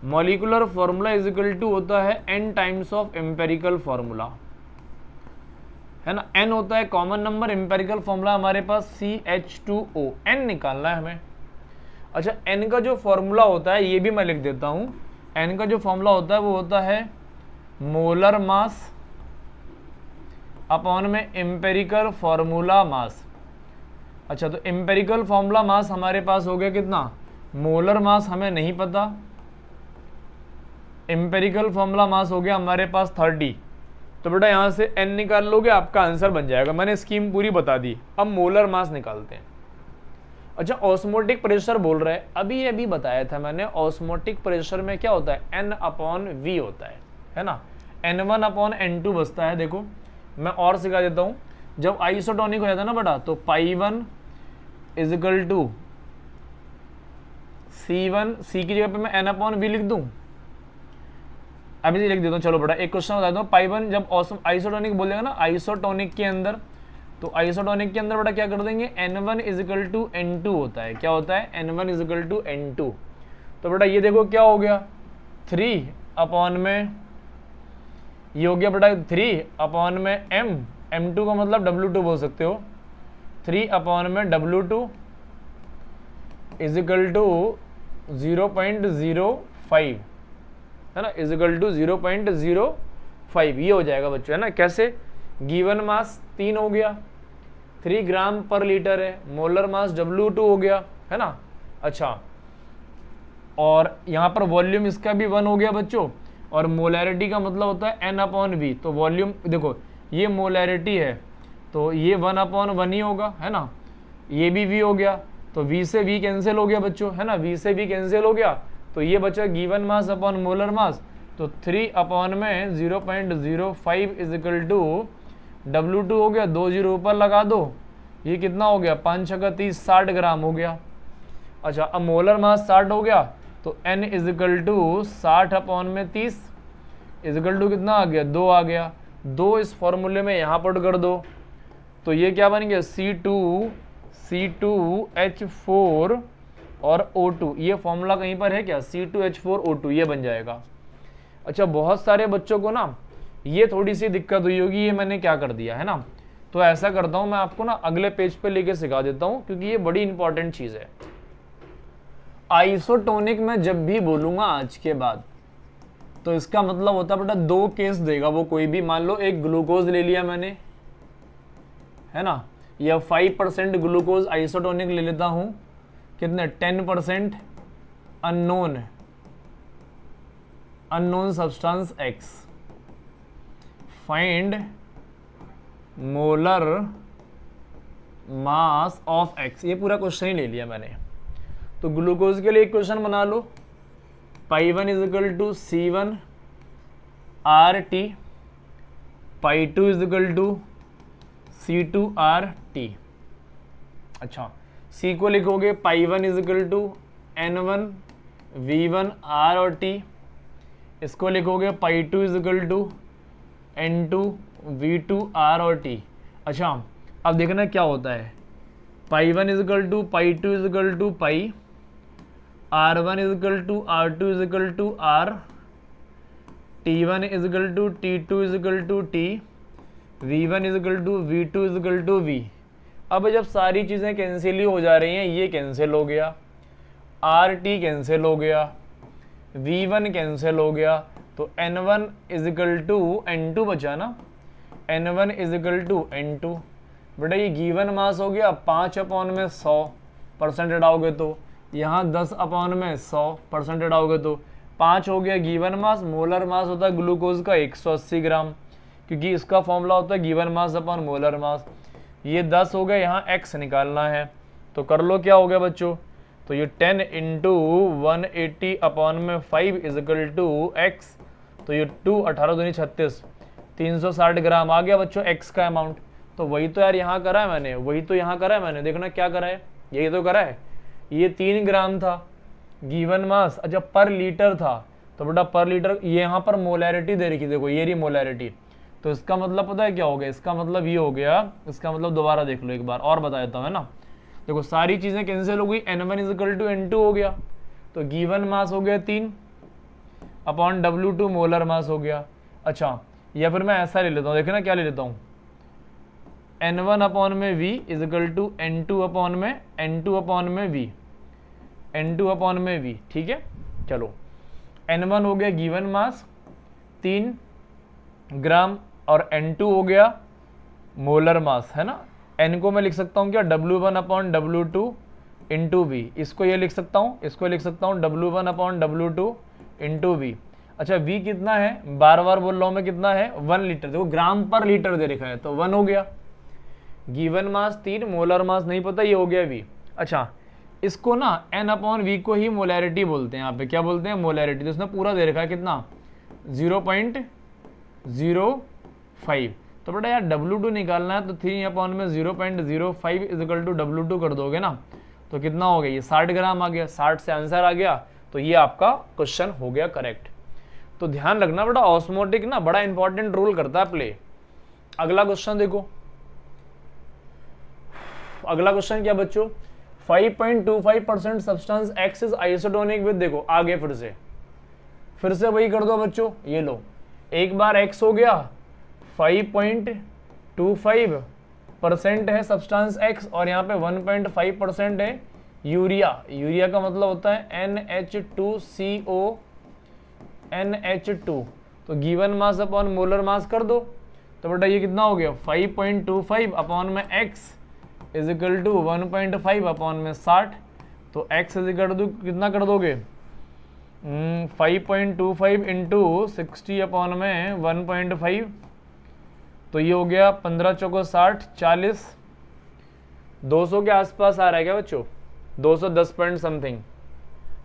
molecular formula is equal to होता है N times of empirical formula, है ना। N होता है कॉमन नंबर, एम्पेरिकल फॉर्मूला हमारे पास CH2O, N निकालना है हमें। अच्छा N का जो फॉर्मूला होता है, ये भी मैं लिख देता हूं, N का जो फॉर्मूला होता है वो होता है मोलर मास अपॉन में एम्पेरिकल फॉर्मूला मास। अच्छा तो एम्पेरिकल फॉर्मूला मास हमारे पास हो गया कितना, मोलर मास हमें नहीं पता, एम्पेरिकल फॉर्मूला मास हो गया हमारे पास 30। तो बेटा यहां से N निकाल लोगे, आपका आंसर बन जाएगा। मैंने स्कीम पूरी बता दी, अब मोलर मास निकालते हैं। अच्छा ऑस्मोटिक प्रेशर बोल रहे हैं, अभी बताया था मैंने, ऑस्मोटिक प्रेशर में क्या होता है, N अपॉन V होता है ना। N1 अपॉन N2 बचता है। देखो मैं और सिखा देता हूं, जब आइसोटोनिक हो जाता है ना बेटा, तो pi 1 is equal to C1, C की जगह पे मैं N अपॉन V लिख दूं, अभी लिख देता हूँ। चलो बेटा एक क्वेश्चन बता दो, पाई 1 जब आइसोटोनिक बोलेगा ना, आइसोटोनिक के अंदर, तो आइसोटोनिक के अंदर बेटा क्या कर देंगे, N1 is equal to N2 होता है। क्या होता है, N1 is equal to N2। तो बेटा ये देखो क्या हो गया, 3 अपॉन में, ये हो गया बेटा 3 अपॉन में M2 का मतलब W2 बोल सकते हो, 3 upon M W2 is equal to 0.05, है ना, इज इक्वल टू 0.05। ये हो जाएगा बच्चों, है ना। कैसे, गिवन मास 3 हो गया, 3 ग्राम पर लीटर है, मोलर मास W2 हो गया, है ना। अच्छा और यहाँ पर वॉल्यूम इसका भी 1 हो गया बच्चों, और मोलैरिटी का मतलब होता है N अपॉन V। तो वॉल्यूम देखो ये मोलैरिटी है, तो ये 1 अपॉन 1 ही होगा, है ना। ये भी V हो गया, तो V से V कैंसिल हो गया बच्चों, है ना, V से V कैंसिल हो गया, तो ये बचा गिवन मास अपॉन मोलर मास। तो 3 अपॉन में 0.05 इज इक्वल टू W2 हो गया, 2 जीरो ऊपर लगा दो, ये कितना हो गया, 5 छक्का 30, 60 ग्राम हो गया। अच्छा अब मोलर मास 60 हो गया, तो N is equal to 60 upon में 30 इज इक्वल टू कितना आ गया, 2 आ गया। 2 इस फॉर्मूले में यहाँ पुट कर दो, तो ये क्या बन गया C2H4 और O2, ये फॉर्मूला कहीं पर है क्या, C2H4O2, ये बन जाएगा। अच्छा, बहुत सारे बच्चों को ना ये थोड़ी सी दिक्कत हुई होगी, ये मैंने क्या कर दिया है ना, तो ऐसा करता हूं मैं आपको ना अगले पेज पे लेके सिखा देता हूं, क्योंकि ये बड़ी इंपॉर्टेंट चीज है। आइसोटोनिक में जब भी बोलूंगा आज के बाद, तो इसका मतलब होता है बेटा दो केस देगा वो कोई भी। मान लो एक ग्लूकोज ले लिया मैंने, है ना, या 5% ग्लूकोज आइसोटोनिक ले लेता हूं, कितने 10% unknown substance X, find molar mass of X, ये पूरा क्वेश्चन ही ले लिया मैंने। तो ग्लूकोज के लिए एक क्वेश्चन बना लो, π1 is equal to C1 RT, π2 is equal to C2 RT। अच्छा, C को लिखोगे π1 is equal to N1 V1 R और T, इसको लिखोगे π2 is equal to N2 V2 R और T। अच्छा, अब देखना क्या होता है, π1 is equal to π2 is equal to pi, R1 is equal to R2 is equal to R, T1 is equal to T2 is equal to T, V1 is equal to V2 is equal to V। अब जब सारी चीज़ें cancel ही हो जा रही हैं, ये cancel हो गया, RT कैंसिल हो गया, V1 कैंसिल हो गया, तो N1 is equal to N2 बचा ना, N1 is equal to N2। बेटा ये गिवन मास हो गया 5/100% हटाओगे तो, यहाँ 10/100% हटाओगे तो 5 हो गया गिवन मास। मोलर मास होता है ग्लूकोज का 180 ग्राम, क्योंकि इसका फॉर्मूला होता है given mass upon molar mass. ये 10 हो गया, यहाँ x निकालना है, तो कर लो क्या हो गया बच्चों, तो ये 10 into 180/5 is equal to x, तो ये 2 18 दूनी 36, 360 ग्राम आ गया बच्चों x का अमाउंट। तो वही तो यार यहाँ करा है मैंने, वही तो यहाँ करा है मैंने, देखना क्या करा है, यही तो करा है। ये 3 ग्राम था गिवन मास, अच्छा पर लीटर था, तो बेटा पर लीटर, ये यहाँ पर मोलैरिटी दे रखी, देखो ये रही मोलैरिटी, तो इसका मतलब पता है क्या हो गया, इसका मतलब ये हो गया, इसका मतलब दोबारा देख लो एक बार और बता देता हूँ, है ना। देखो सारी चीज़ें कैंसिल हो गई, N1 is equal to N2 हो गया, तो गिवन मास हो गया 3 अपॉन W2 मोलर मास हो गया। अच्छा, या फिर मैं ऐसा ले लेता हूँ, देखना क्या ले लेता हूँ, N1 अपॉन में V is equal to N2 upon में V, N2 अपॉन में V, ठीक है। चलो N1 हो गया गिवन मास 3 ग्राम और N2 हो गया मोलर मास, है ना। N को मैं लिख सकता हूँ क्या, W1 upon W2 into V, इसको ये लिख सकता हूँ, इसको लिख सकता हूँ W1 upon W2 into V। अच्छा V कितना है, बार बार बोल रहा हूँ मैं, कितना है 1 लीटर, देखो ग्राम पर लीटर दे रखा है, तो 1 हो गया। गिवन मास 3, मोलर मास नहीं पता, ये हो गया V। अच्छा, इसको ना N अपॉन V को ही मोलैरिटी बोलते हैं, यहाँ पे क्या बोलते हैं, मोलैरिटी। तो इसने पूरा दे रखा है कितना, 0.05, तो बेटा यार W2 निकालना है, तो 3 अपॉन में 0.05 इज इक्वल टू W2 कर दोगे ना, तो कितना हो गया, ये 60 ग्राम आ गया, 60 से आंसर आ गया, तो ये आपका क्वेश्चन हो गया करेक्ट। तो ध्यान रखना बेटा, ऑस्मोटिक ना बड़ा इंपॉर्टेंट रोल करता है प्ले। अगला क्वेश्चन देखो, अगला क्वेश्चन क्या बच्चों, 5.25% substance X is isotonic with, देखो आगे फिर से वही कर दो बच्चों, ये लो, एक बार X हो गया 5.25% है सब्सटेंस X, और यहाँ पे 1.5% है यूरिया। यूरिया का मतलब होता है NH2CO NH2, तो गिवन मास अपॉन मोलर मास कर दो, तो बेटा ये कितना हो गया 5.25 अपॉन में X is equal to 1.5 upon में 60, तो X इज इक्वल टू कितना कर दोगे 5.25 इंटू 60 अपॉन में 1.5, तो ये हो गया 15 चौको 60 40, 200 के आसपास आ रहा है क्या बच्चों, 210 पॉइंट समथिंग,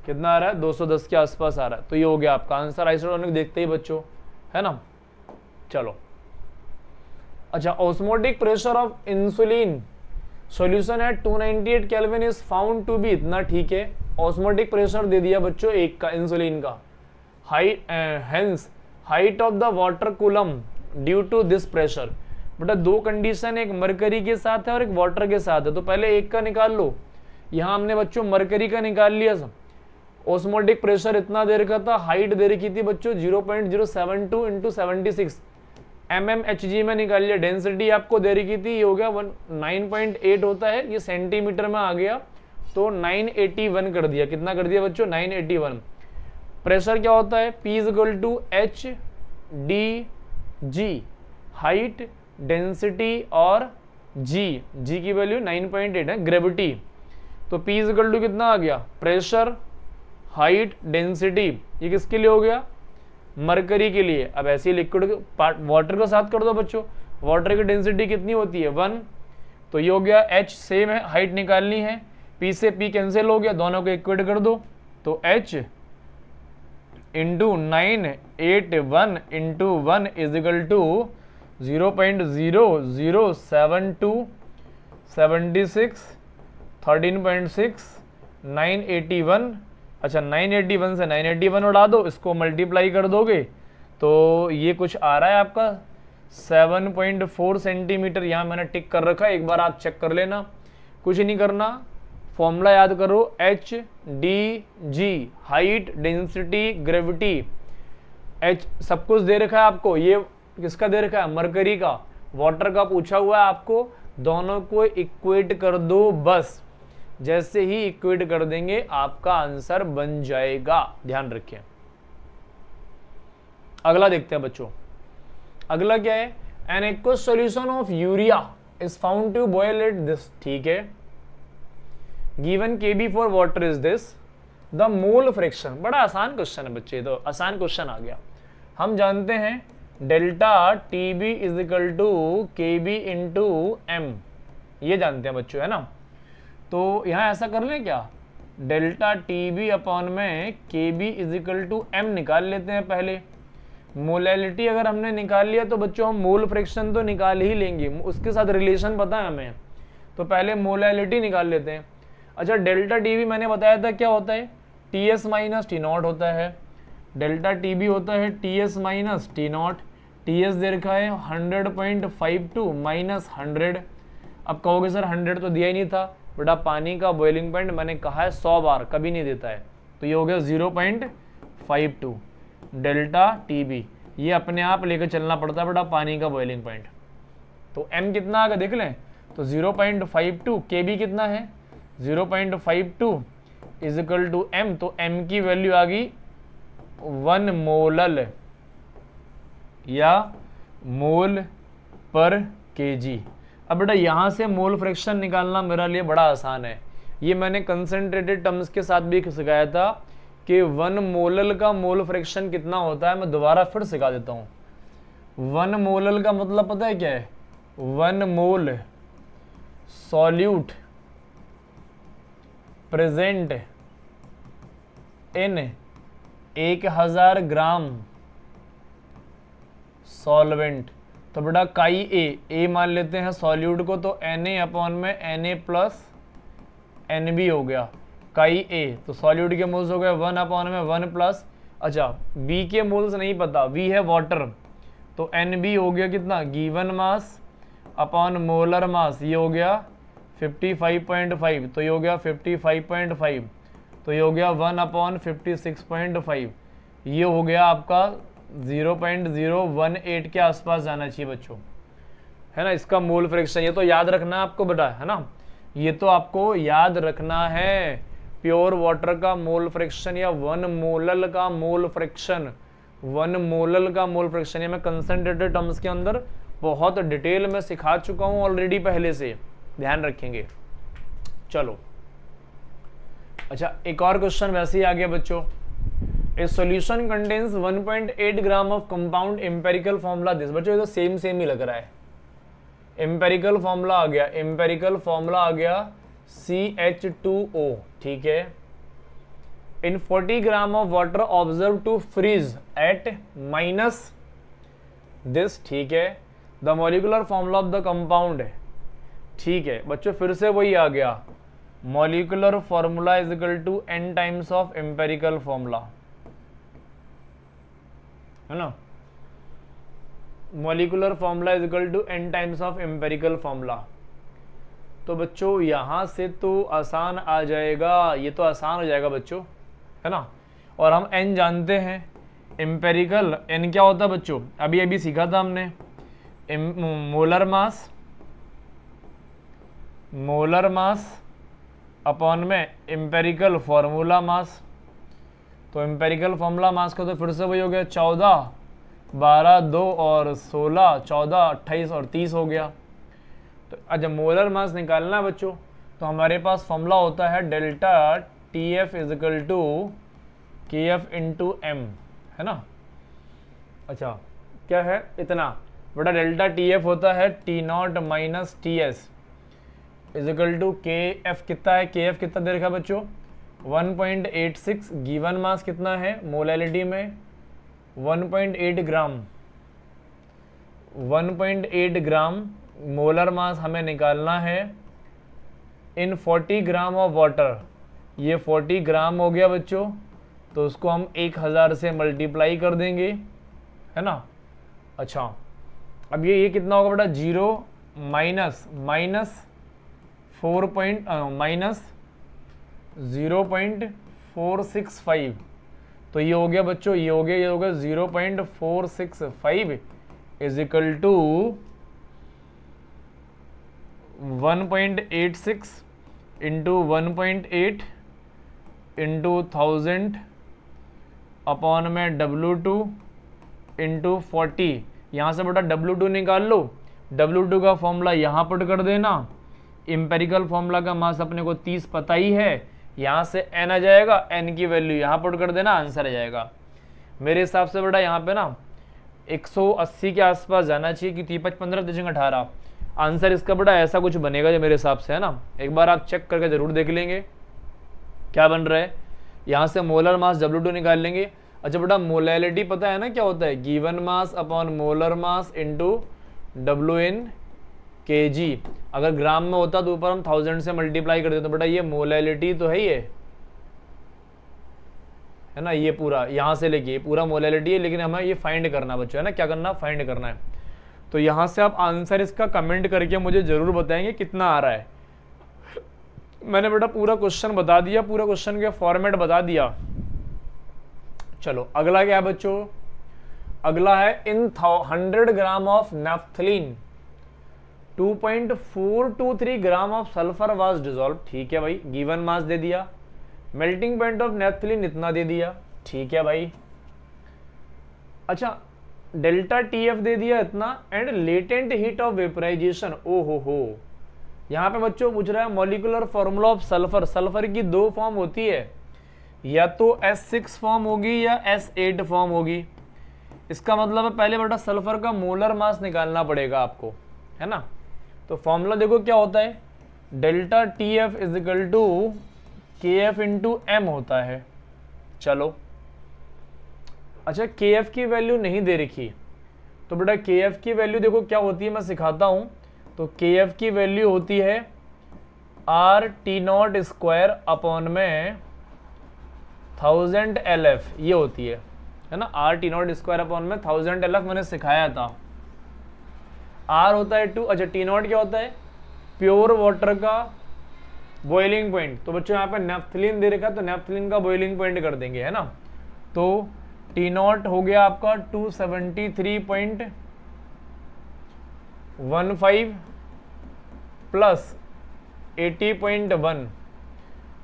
कितना आ रहा है 210 के आसपास आ रहा है, तो ये हो गया आपका आंसर आइसोटोनिक, देखते ही बच्चों, है ना। चलो अच्छा, osmotic pressure of insulin solution at 298 kelvin is found to be, इतना ठीक है। ऑस्मोटिक प्रेशर दे दिया बच्चों एक का, इंसुलिन का, hence height of the water column due to this pressure, बेटा दो कंडीशन, एक मरकरी के साथ है और एक वाटर के साथ है, तो पहले एक का निकाल लो। यहाँ हमने बच्चों मरकरी का निकाल लिया सब। ऑस्मोटिक प्रेशर इतना दे रखा था, हाइट दे रखी थी बच्चों 0.072 इंटू 76 mmHg में निकाल लिया। डेंसिटी आपको दे रखी थी, ये हो गया 9.8 होता है, ये सेंटीमीटर में आ गया तो 981 कर दिया। कितना कर दिया बच्चों? 981। प्रेशर क्या होता है? P equal to H D G, height, density और जी की वैल्यू 9.8 है, ग्रेविटी। तो P इक्वल टू कितना आ गया? प्रेशर, हाइट, डेंसिटी, ये किसके लिए हो गया? मरकरी के लिए। अब ऐसे ही लिक्विड वाटर को साथ कर दो बच्चों, वाटर की डेंसिटी कितनी होती है? 1, तो ये हो गया H सेम है, हाइट निकालनी है, P से P कैंसिल हो गया, दोनों को इक्वेट कर दो, तो H into 981 into 1 is equal to 0.0072 76 13.6 981। अच्छा 981 से 981 उड़ा दो, इसको मल्टीप्लाई कर दोगे तो ये कुछ आ रहा है आपका 7.4 सेंटीमीटर। यहाँ मैंने टिक कर रखा है, एक बार आप चेक कर लेना, कुछ नहीं करना, फॉर्मूला याद करो, H D G, height, density, gravity, H सब कुछ दे रखा है आपको। ये किसका दे रखा है? मरकरी का। वाटर का पूछा हुआ है आपको, दोनों को इक्वेट कर दो बस। जैसे ही इक्वेट कर देंगे आपका आंसर बन जाएगा, ध्यान रखिए। अगला देखते हैं बच्चों, अगला क्या है? An aqueous solution of urea is found to boil at this, ठीक है। Given Kb for water is this, the mole fraction. बड़ा आसान क्वेश्चन है बच्चे, तो आसान क्वेश्चन आ गया। हम जानते हैं delta TB is equal to KB into M, ये जानते हैं बच्चों, है ना। तो यहाँ ऐसा कर लें क्या, डेल्टा TB अपॉन में KB is equal to M निकाल लेते हैं पहले। मोलैलिटी अगर हमने निकाल लिया तो बच्चों हम मोल फ्रैक्शन तो निकाल ही लेंगे, उसके साथ रिलेशन पता है हमें, तो पहले मोलैलिटी निकाल लेते हैं। अच्छा डेल्टा TB मैंने बताया था क्या होता है? TS माइनस T0 होता है। डेल्टा TB होता है TS माइनस T0, TS दे रखा है 100.52 माइनस 100। अब कहोगे सर 100 तो दिया ही नहीं था, बेटा पानी का बॉइलिंग पॉइंट मैंने कहा है 100 बार, कभी नहीं देता है, तो ये हो गया 0.52 डेल्टा TB। ये अपने आप लेकर चलना पड़ता है बेटा पानी का बॉइलिंग पॉइंट। तो M कितना आ गया देख लें, तो 0.52, KB कितना है 0.52 इज इक्वल टू M, तो M की वैल्यू आ गई 1 मोलल या मोल पर केजी। अब बेटा यहाँ से मोल फ्रैक्शन निकालना मेरे लिए बड़ा आसान है, ये मैंने कंसंट्रेटेड टर्म्स के साथ भी सिखाया था कि 1 मोलल का मोल फ्रैक्शन कितना होता है। मैं दोबारा फिर सिखा देता हूँ। 1 मोलल का मतलब पता है क्या है? 1 मोल solute present in 1000 gram solvent. तो बेटा काई ए मान लेते हैं सॉल्यूट को, तो Na अपॉन में Na प्लस Nb हो गया काई ए, तो सॉल्यूट के मोल्स हो गए 1 अपॉन में 1 प्लस, अच्छा B के मोल्स नहीं पता, V है वाटर, तो Nb हो गया कितना? Given mass upon molar mass, ये हो गया 55.5, तो ये हो गया 55.5, तो ये हो गया 1 अपॉन 56.5, ये हो गया आपका 0.018 के आसपास जाना चाहिए बच्चों, है ना। इसका मोल फ्रैक्शन ये तो याद रखना है आपको बेटा, है ना, ये तो आपको याद रखना है। प्योर वाटर का मोल फ्रैक्शन या 1 मोलल का मोल फ्रैक्शन, 1 मोलल का मोल फ्रैक्शन, ये मैं कंसंट्रेटेड टर्म्स के अंदर बहुत डिटेल में सिखा चुका हूं ऑलरेडी पहले से, ध्यान रखेंगे। चलो अच्छा एक और क्वेश्चन वैसे ही आ गया बच्चों। ए solution contains 1.8 gram of compound empirical formula this. बच्चों ये तो सेम ही लग रहा है। एम्पेरिकल फॉर्मूला आ गया, एम्पेरिकल फॉर्मूला आ गया CH2O, ठीक है। In 40 gram of water observe to freeze at minus this, ठीक है। The molecular formula of the compound, ठीक है बच्चों, फिर से वही आ गया, molecular formula is equal to n times of empirical formula, है ना। Molecular formula is equal to n times of empirical formula. तो बच्चों यहाँ से तो आसान आ जाएगा, ये तो आसान हो जाएगा बच्चों, है ना। और हम n जानते हैं, एम्पेरिकल n क्या होता है बच्चों, अभी अभी सीखा था हमने, मोलर मास अपॉन में एम्पेरिकल फॉर्मूला मास। तो एम्पेरिकल फॉर्मूला मास का तो फिर से वही हो गया 14, 12, 2 और 16, 14, 28 और 30 हो गया। तो अच्छा मोलर मास निकालना है बच्चों, तो हमारे पास फॉर्मूला होता है delta T F is equal to K F into M, है ना। अच्छा क्या है इतना बड़ा डेल्टा टी एफ होता है T naught minus T S is equal to K F कितना है, के एफ कितना दे रखा है बच्चों 1.86, गिवन मास कितना है मोलैलिटी में 1.8 ग्राम, 1.8 ग्राम मोलर मास हमें निकालना है इन 40 ग्राम ऑफ वाटर। ये 40 ग्राम हो गया बच्चों, तो उसको हम 1000 से मल्टीप्लाई कर देंगे, है ना। अच्छा अब ये कितना होगा बेटा 0 माइनस 0.465, तो ये हो गया बच्चों, ये हो गया 0.465 is equal to 1.86 into 1.8 into 1000 upon M W2 into 40। यहाँ से बेटा W2 निकाल लो, W2 का फॉर्मूला यहाँ पुट कर देना, इम्पेरिकल फॉर्मूला का मास अपने को 30 पता ही है, यहाँ से n आ जाएगा, n की वैल्यू यहाँ पुट कर देना, आंसर आ जाएगा। मेरे हिसाब से बेटा यहाँ पे ना 180 के आसपास जाना चाहिए, कि 15 दशमलव 18 आंसर इसका बेटा ऐसा कुछ बनेगा जो मेरे हिसाब से, है ना। एक बार आप चेक करके जरूर देख लेंगे क्या बन रहा है। यहाँ से मोलर मास W2 निकाल लेंगे। अच्छा बेटा मोलैलिटी पता है ना क्या होता है, given mass upon molar mass into WN kg। अगर ग्राम में होता तो ऊपर हम 1000 से मल्टीप्लाई कर देते, तो बेटा ये मोलैलिटी तो है, ये है ना, ये पूरा यहाँ से लेके पूरा मोलैलिटी है, लेकिन हमें ये फाइंड करना बच्चों, है ना, क्या करना, फाइंड करना है। तो यहाँ से आप आंसर इसका कमेंट करके मुझे जरूर बताएंगे कितना आ रहा है। मैंने बेटा पूरा क्वेश्चन बता दिया, पूरा क्वेश्चन का फॉर्मेट बता दिया। चलो अगला क्या है बच्चों, अगला है इन 100 gram of naphthalene 2.423 gram of sulphur was dissolve. ठीक है भाई, गिवन मास दे दिया, मेल्टिंग पॉइंट ऑफ नैफ्थलीन इतना दे दिया, ठीक है भाई। अच्छा डेल्टा टी एफ दे दिया इतना, and latent heat of vaporization, ओ हो। यहाँ पे बच्चों पूछ रहा है molecular formula of sulphur. Sulphur की 2 फॉर्म होती है, या तो S6 फॉर्म होगी या S8 फॉर्म होगी। इसका मतलब है पहले बेटा सल्फर का मोलर मास निकालना पड़ेगा आपको, है ना। तो फॉर्मूला देखो क्या होता है, delta T F is equal to K F into M होता है। चलो अच्छा के एफ की वैल्यू नहीं दे रखी, तो बेटा के एफ की वैल्यू देखो क्या होती है, मैं सिखाता हूं। तो के एफ की वैल्यू होती है R T not square upon में 1000 LF, ये होती है ना, R T not square upon में 1000 LF मैंने सिखाया था। आर होता है 2, अच्छा टी नॉट क्या होता है, प्योर वाटर का बॉइलिंग पॉइंट। तो बच्चों यहाँ पे नैफ्थलीन दे रखा है, तो नैफ्थलीन का बॉइलिंग पॉइंट कर देंगे, है ना। तो टी नॉट हो गया आपका 273.15 प्लस 80.1,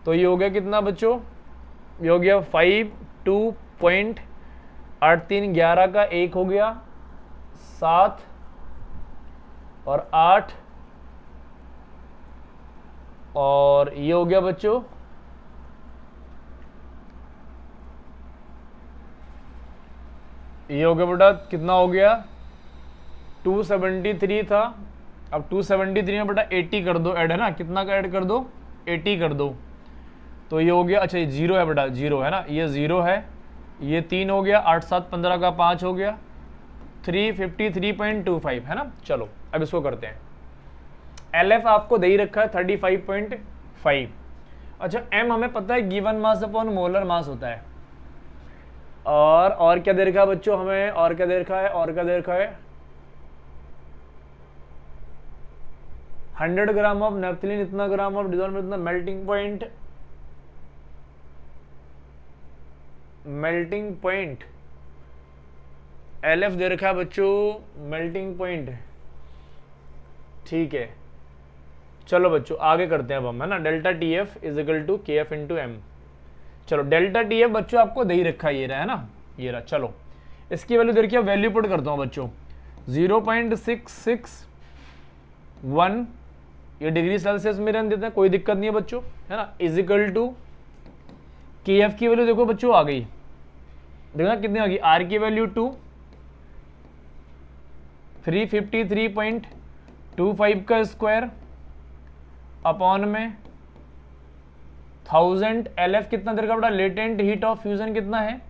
तो ये हो गया कितना बच्चों, ये हो गया 52.8311 का 1 हो गया 7 और 8, और ये हो गया बच्चों ये हो गया बेटा कितना हो गया 273 था। अब 273 में बेटा 80 कर दो ऐड, है ना, कितना का ऐड कर दो 80 कर दो, तो ये हो गया, अच्छा ये 0 है बेटा, 0 है ना, ये 0 है, ये 3 हो गया, 8 7 15 का 5 हो गया 353.25, है ना। चलो अब इसको करते हैं। LF आपको दे ही रखा है 35.5। अच्छा M हमें पता है गिवन मास अपॉन मोलर मास होता है, और क्या दे रखा है बच्चों हमें, और क्या दे रखा है, 100 ग्राम ऑफ नेफ्थलीन, इतना ग्राम ऑफ डिजोल्व, इतना मेल्टिंग पॉइंट LF दे रखा है बच्चों, मेल्टिंग पॉइंट। ठीक है, चलो बच्चों आगे करते हैं अब हम, है ना। Delta TF is equal to KF into M। चलो डेल्टा TF बच्चों आपको दे ही रखा है, ये रहा है ना, ये रहा। चलो इसकी वैल्यू दे रखी है, वैल्यू पुट करता हूं बच्चों। 0.661 ये डिग्री सेल्सियस में रन देते हैं, कोई दिक्कत नहीं है बच्चों, है ना। इज इक्वल टू KF की वैल्यू देखो बच्चों आ गई, देखो कितनी आ गई, R की वैल्यू 2, 353.25 का स्क्वायर अपॉन में 1000 LF कितना देर का बड़ा, लेटेंट हीट ऑफ फ्यूजन कितना है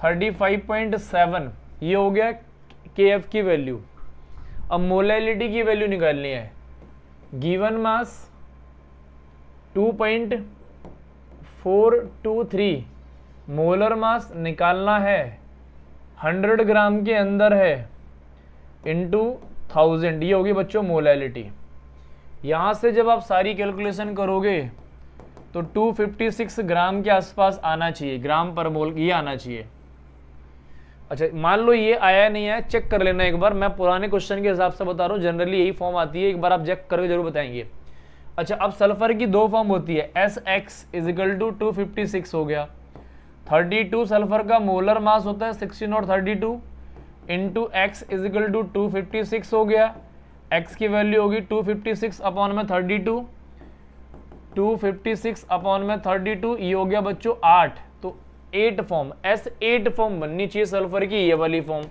35.7, ये हो गया KF की वैल्यू। अब मोलैलिटी की वैल्यू निकालनी है, गिवन मास 2.423, मोलर मास निकालना है 100 ग्राम के अंदर है इंटू 1000, ये होगी बच्चों मोलैलिटी। यहाँ से जब आप सारी कैलकुलेशन करोगे तो 256 ग्राम के आसपास आना चाहिए, ग्राम पर मोल ये आना चाहिए। अच्छा मान लो ये आया नहीं आया, चेक कर लेना एक बार, मैं पुराने क्वेश्चन के हिसाब से बता रहा हूँ, जनरली यही फॉर्म आती है, एक बार आप चेक करके जरूर बताएंगे। अच्छा अब सल्फर की दो फॉर्म होती है, SX इज इक्वल टू 256 हो गया, 32 सल्फर का मोलर मास होता है 16 और 32 into X is equal to 256 हो गया, X की वैल्यू होगी 256 अपॉन में 32, 256 अपॉन में 32, ये हो गया बच्चों 8, तो 8 फॉर्म, S8 फॉर्म बननी चाहिए सल्फर की, ये वाली फॉर्म।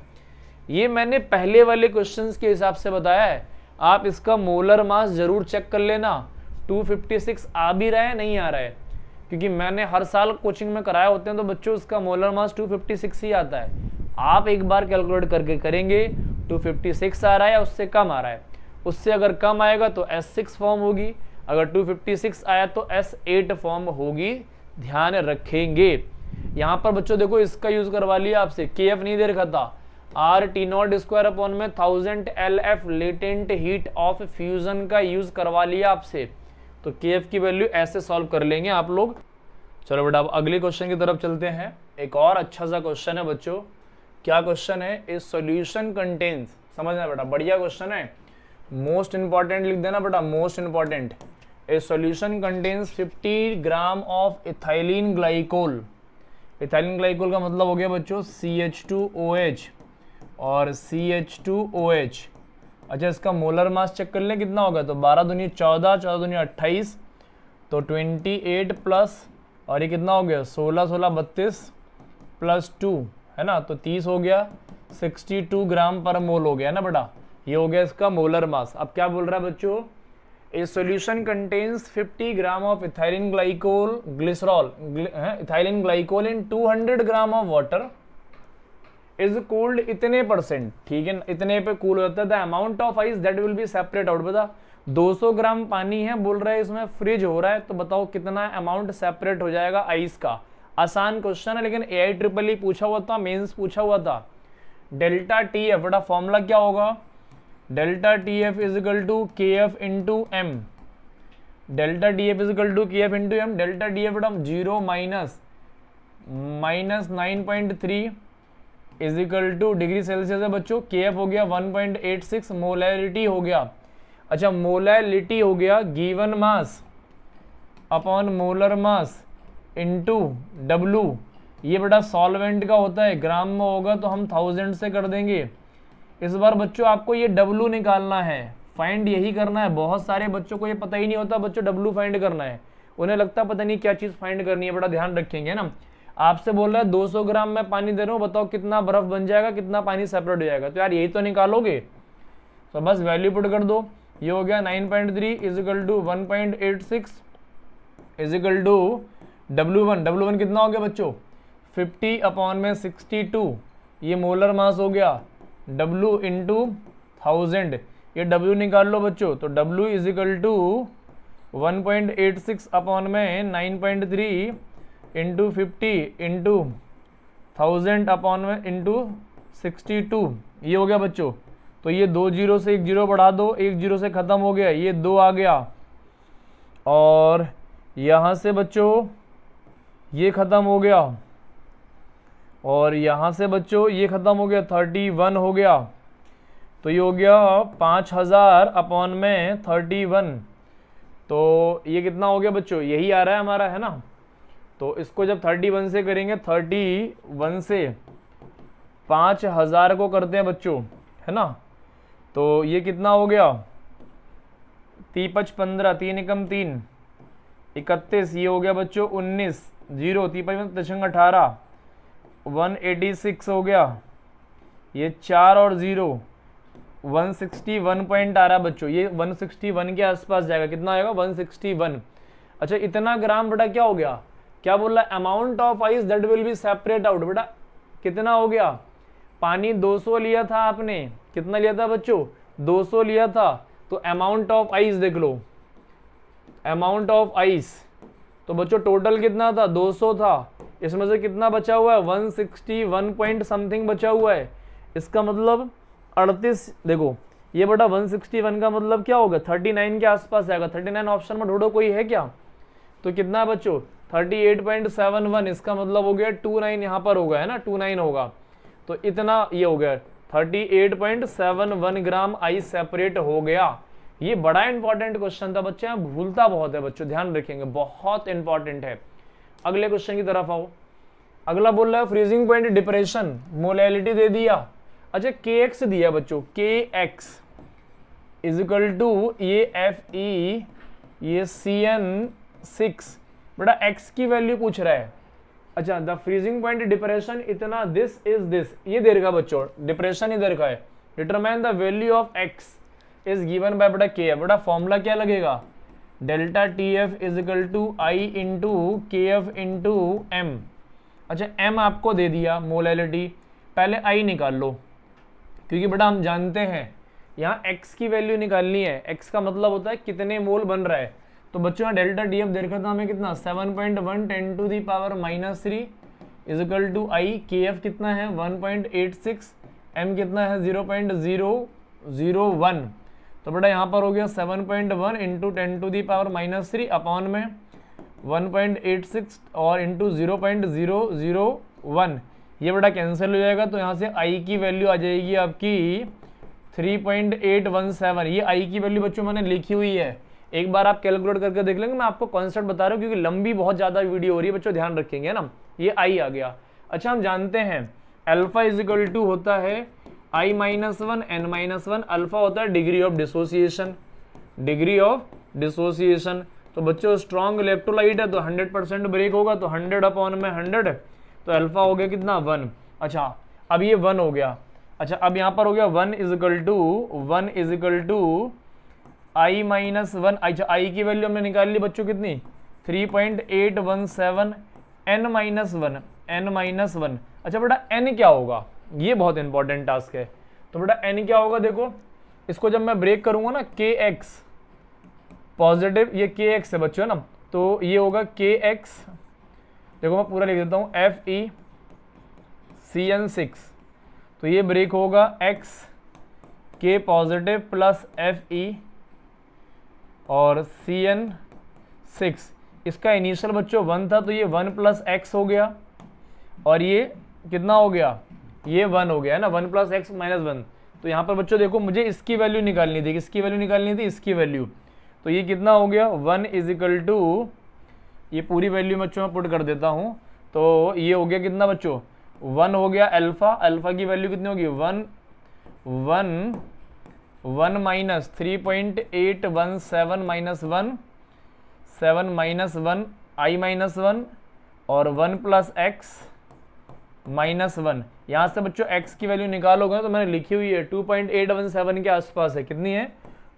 ये मैंने पहले वाले क्वेश्चंस के हिसाब से बताया है, आप इसका मोलर मास जरूर चेक कर लेना, 256 आ भी रहा है नहीं आ रहा है, क्योंकि मैंने हर साल कोचिंग में कराया होते हैं तो बच्चों उसका मोलर मास 256 ही आता है। आप एक बार कैलकुलेट करके करेंगे 256 आ रहा है या उससे कम आ रहा है, उससे अगर कम आएगा तो S6 फॉर्म होगी, अगर 256 आया तो S8 फॉर्म होगी, ध्यान रखेंगे। यहाँ पर बच्चों देखो इसका यूज करवा लिया आपसे, KF नहीं दे रखा था, RT0 स्क्वायर अपॉन में 1000 LF latent heat of fusion का यूज करवा लिया आपसे, तो KF की वैल्यू ऐसे सॉल्व कर लेंगे आप लोग। चलो बेटा अब अगले क्वेश्चन की तरफ चलते हैं, एक और अच्छा सा क्वेश्चन है बच्चों। क्या क्वेश्चन है, ए सॉल्यूशन कंटेन्स, समझना बेटा बढ़िया क्वेश्चन है, मोस्ट इंपॉर्टेंट लिख देना बेटा, most important. A solution contains 50 gram of ethylene glycol. Ethylene glycol का मतलब हो गया बच्चों CH2OH और CH2OH। अच्छा इसका मोलर मास चेक कर लें कितना होगा, तो 12 दूनी 14, 14 दूनी 28, तो 28 प्लस और ये कितना हो गया 16, 16 32 प्लस 2 है ना, तो 30 हो गया, 62 ग्राम पर मोल हो गया ना बेटा, ये हो गया इसका मोलर मास। अब क्या बोल रहा है बच्चों, ए solution contains 50 gram of ethylene glycol glycerol, ethylene glycol in 200 gram of water is cooled इतने %, ठीक है इतने पे कूल होता है। The amount of ice that will be separate out, बता 200 ग्राम पानी है बोल रहा है इसमें, फ्रिज हो रहा है, तो बताओ कितना अमाउंट सेपरेट हो जाएगा आइस का। आसान क्वेश्चन है लेकिन AIEEE पूछा हुआ था, मेंस पूछा हुआ था। डेल्टा TF बड़ा फॉर्मूला क्या होगा, delta TF is equal to KF into M, delta TF is equal to KF into M, delta TF बड़ा 0 minus 9.3 is equal to degree Celsius है बच्चों, KF हो गया 1.86, मोलैलिटी हो गया, अच्छा मोलैलिटी हो गया given mass upon molar mass into W, ये बेटा सॉल्वेंट का होता है, ग्राम में होगा तो हम 1000 से कर देंगे। इस बार बच्चों आपको ये W निकालना है, फाइंड यही करना है। बहुत सारे बच्चों को ये पता ही नहीं होता बच्चों W फाइंड करना है, उन्हें लगता पता नहीं क्या चीज़ फाइंड करनी है, बड़ा ध्यान रखेंगे ना। आपसे बोल रहा है 200 ग्राम में पानी दे रहा हूँ, बताओ कितना बर्फ बन जाएगा, कितना पानी सेपरेट हो जाएगा, तो यार यही तो निकालोगे, तो बस वैल्यू पुट कर दो। ये हो गया 9.3 is equal to 1.86 is equal to W1 कितना हो गया बच्चों 50 अपॉन में 62, ये मोलर मास हो गया, W इंटू 1000, ये W निकाल लो बच्चों, तो W is equal to 1.86 upon M 9.3 into 50 into 1000 upon M into 62, ये हो गया बच्चों तो ये 2 जीरो से 1 जीरो बढ़ा दो, 1 जीरो से ख़त्म हो गया, ये 2 आ गया, और यहाँ से बच्चों ये ख़त्म हो गया, और यहाँ से बच्चों ये ख़त्म हो गया, 31 हो गया। तो ये हो गया 5000 अपॉन में 31। तो ये कितना हो गया बच्चों, यही आ रहा है हमारा, है ना। तो इसको जब 31 से करेंगे, 31 से 5000 को करते हैं बच्चों, है ना। तो ये कितना हो गया, 3 15, 3 एकम 3, 31, ये हो गया बच्चों 19, 0, 3 18, 186 हो गया, ये 4 और 0, 161 पॉइंट आ रहा है बच्चों, ये 161 के आसपास जाएगा, कितना आएगा 161। अच्छा, इतना ग्राम बेटा क्या हो गया, क्या बोल रहा है, amount of ice that will be separate out. बेटा कितना हो गया, पानी 200 लिया था आपने, कितना लिया था बच्चों, 200 लिया था, तो अमाउंट ऑफ आइस देख लो, अमाउंट ऑफ आइस, तो बच्चों टोटल कितना था, 200 था, इसमें से कितना बचा हुआ है, 161 पॉइंट समथिंग बचा हुआ है। इसका मतलब 38, देखो ये बेटा 161 का मतलब क्या होगा, 39 के आसपास आएगा। 39 ऑप्शन में ढूंढो कोई है क्या, तो कितना बच्चों 38.71, इसका मतलब हो गया 29 यहाँ पर होगा, है ना, 29 होगा, तो इतना ये हो गया 38.71 ग्राम आइस सेपरेट हो गया। ये बड़ा इंपॉर्टेंट क्वेश्चन था बच्चे, भूलता बहुत है बच्चों, ध्यान रखेंगे, बहुत इंपॉर्टेंट है। अगले क्वेश्चन की तरफ आओ। अगला बोल रहा है फ्रीजिंग पॉइंट डिप्रेशन, मोलैलिटी दे दिया। अच्छा kx दिया बच्चों, kx इज इक्वल टू ये Fe, ये Cn6, बेटा x की वैल्यू पूछ रहा है। अच्छा, द फ्रीजिंग पॉइंट डिप्रेशन इतना, दिस इज दिस, ये दे रखा बच्चों, डिप्रेशन इधर का है। Determine the value of x is given by बेटा k। बेटा फॉर्मूला क्या लगेगा, delta TF is equal to I into KF into M। अच्छा, M आपको दे दिया मोलैलिटी, पहले I निकाल लो, क्योंकि बेटा हम जानते हैं यहाँ x की वैल्यू निकालनी है, x का मतलब होता है कितने मोल बन रहा है। तो बच्चों यहाँ डेल्टा TF दे रखा था हमें कितना, 7.1 10 to the power -3 is equal to I, KF कितना है 1.86, M कितना है 0.001। तो बेटा यहाँ पर हो गया 7.1 into 10 to the power -3 upon M 1.86 और इंटू 0.001, ये बेटा कैंसिल हो जाएगा। तो यहाँ से I की वैल्यू आ जाएगी आपकी 3.817। ये I की वैल्यू बच्चों मैंने लिखी हुई है, एक बार आप कैलकुलेट करके देख लेंगे, मैं आपको कॉन्सेप्ट बता रहा हूँ क्योंकि लंबी बहुत ज़्यादा वीडियो हो रही है बच्चों, ध्यान रखेंगे ना। ये I आ गया। अच्छा, हम जानते हैं अल्फा इज इक्वल टू होता है I-1 N-1, अल्फा होता है degree of dissociation, degree of dissociation. तो बच्चों स्ट्रॉन्ग इलेक्ट्रोलाइट है तो 100% ब्रेक होगा, तो 100 अपॉन में 100, तो अल्फा हो गया कितना 1। अच्छा, अब ये 1 हो गया। अच्छा, अब यहाँ पर हो गया 1 इज इक्वल टू I-1। अच्छा, I की वैल्यू हमने निकाल ली बच्चों कितनी, 3.817 N-1। अच्छा बेटा N क्या होगा, ये बहुत इंपॉर्टेंट टास्क है। तो बेटा N क्या होगा, देखो इसको जब मैं ब्रेक करूंगा ना, KX पॉजिटिव, ये KX है बच्चों ना, तो ये होगा KX, देखो मैं पूरा लिख देता हूँ, FeCN6, तो ये ब्रेक होगा X K positive plus Fe और Cn6। इसका इनिशियल बच्चों 1 था, तो ये 1 प्लस x हो गया, और ये कितना हो गया, ये 1 हो गया है ना, 1 प्लस एक्स माइनस 1। तो यहाँ पर बच्चों देखो मुझे इसकी वैल्यू निकालनी थी, किसकी वैल्यू निकालनी थी, इसकी वैल्यू। तो ये कितना हो गया 1 इज इक्वल टू, ये पूरी वैल्यू बच्चों मैं पुट कर देता हूँ, तो ये हो गया कितना बच्चों 1 हो गया अल्फा, अल्फा की वैल्यू कितनी होगी 1 minus 3.817 minus 1 7 minus 1 I minus 1 और 1 प्लस एक्स माइनस 1। यहाँ से बच्चों x की वैल्यू निकालोगे तो मैंने लिखी हुई है 2.817 के आसपास है, कितनी है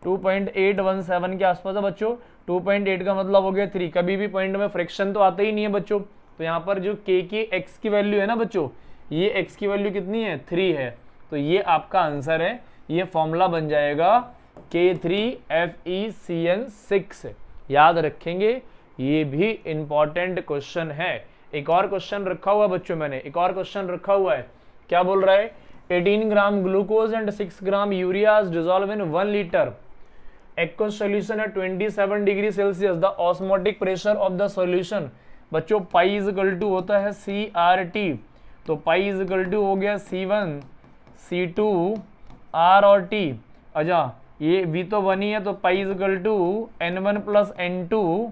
2.817 के आसपास है बच्चों। 2.8 का मतलब हो गया 3, कभी भी पॉइंट में फ्रैक्शन तो आता ही नहीं है बच्चों। तो यहाँ पर जो k की x की वैल्यू है ना बच्चों, ये x की वैल्यू कितनी है 3 है, तो ये आपका आंसर है। ये फॉर्मूला बन जाएगा K3FeCN6। याद रखेंगे, ये भी इंपॉर्टेंट क्वेश्चन है। एक और क्वेश्चन रखा हुआ है बच्चों, मैंने एक और क्वेश्चन रखा हुआ है, क्या बोल रहा है 18 gram glucose and 6 gram urea dissolve in 1 litre aqueous solution है 27 degree Celsius. The osmotic pressure of the solution बच्चों पाई इज इक्वल टू होता है CRT, तो पाई इज इक्वल टू हो गया C1 C2 R और T। अच्छा ये V तो 1 ही है, तो pi is equal to N1 plus N2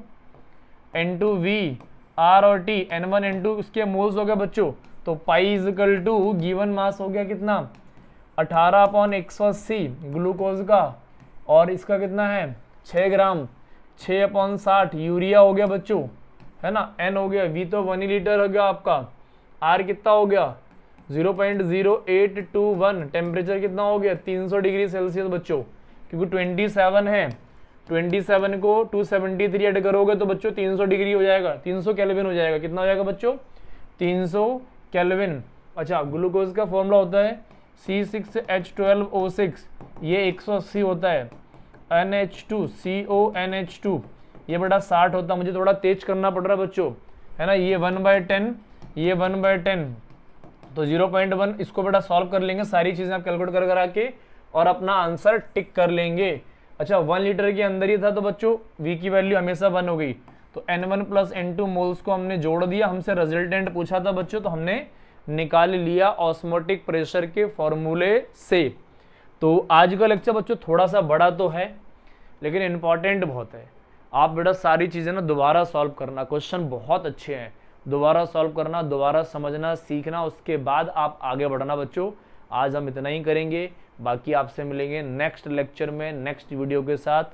V R और T, N1 N2 इसके मोल्स हो गया बच्चों। तो pi is equal to given mass हो गया कितना 18/180 ग्लूकोज का, और इसका कितना है 6 ग्राम 6/60 यूरिया हो गया बच्चों, है ना। N हो गया, V तो 1 लीटर हो गया आपका, R कितना हो गया 0.0821, टेम्परेचर कितना हो गया 300 डिग्री सेल्सियस बच्चों, क्योंकि 27 है, 27 को 273 ऐड करोगे तो बच्चों 300 डिग्री हो जाएगा, 300 केल्विन हो जाएगा। कितना हो जाएगा बच्चों 300 केल्विन। अच्छा ग्लूकोज का फॉर्मूला होता है C6H12O6, ये 180 होता है, NH2CONH2 ये बड़ा 60 होता है। मुझे थोड़ा तेज करना पड़ रहा है बच्चों, है ना। ये 1/10 ये 1/10, तो 0.1 इसको बेटा सॉल्व कर लेंगे, सारी चीजें आप कैलकुलेट कर आके और अपना आंसर टिक कर लेंगे। अच्छा 1 लीटर के अंदर ही था, तो बच्चों V की वैल्यू हमेशा 1 हो गई, तो N1 प्लस N2 मोल्स को हमने जोड़ दिया। हमसे रिजल्टेंट पूछा था बच्चों, तो हमने निकाल लिया ऑस्मोटिक प्रेशर के फॉर्मूले से। तो आज का लेक्चर बच्चों थोड़ा सा बड़ा तो है, लेकिन इंपॉर्टेंट बहुत है। आप बेटा सारी चीज़ें ना दोबारा सॉल्व करना, क्वेश्चन बहुत अच्छे हैं, दोबारा सॉल्व करना, दोबारा समझना सीखना, उसके बाद आप आगे बढ़ना बच्चों। आज हम इतना ही करेंगे, बाकी आपसे मिलेंगे नेक्स्ट लेक्चर में, नेक्स्ट वीडियो के साथ,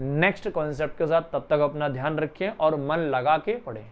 नेक्स्ट कॉन्सेप्ट के साथ। तब तक अपना ध्यान रखें और मन लगा के पढ़ें।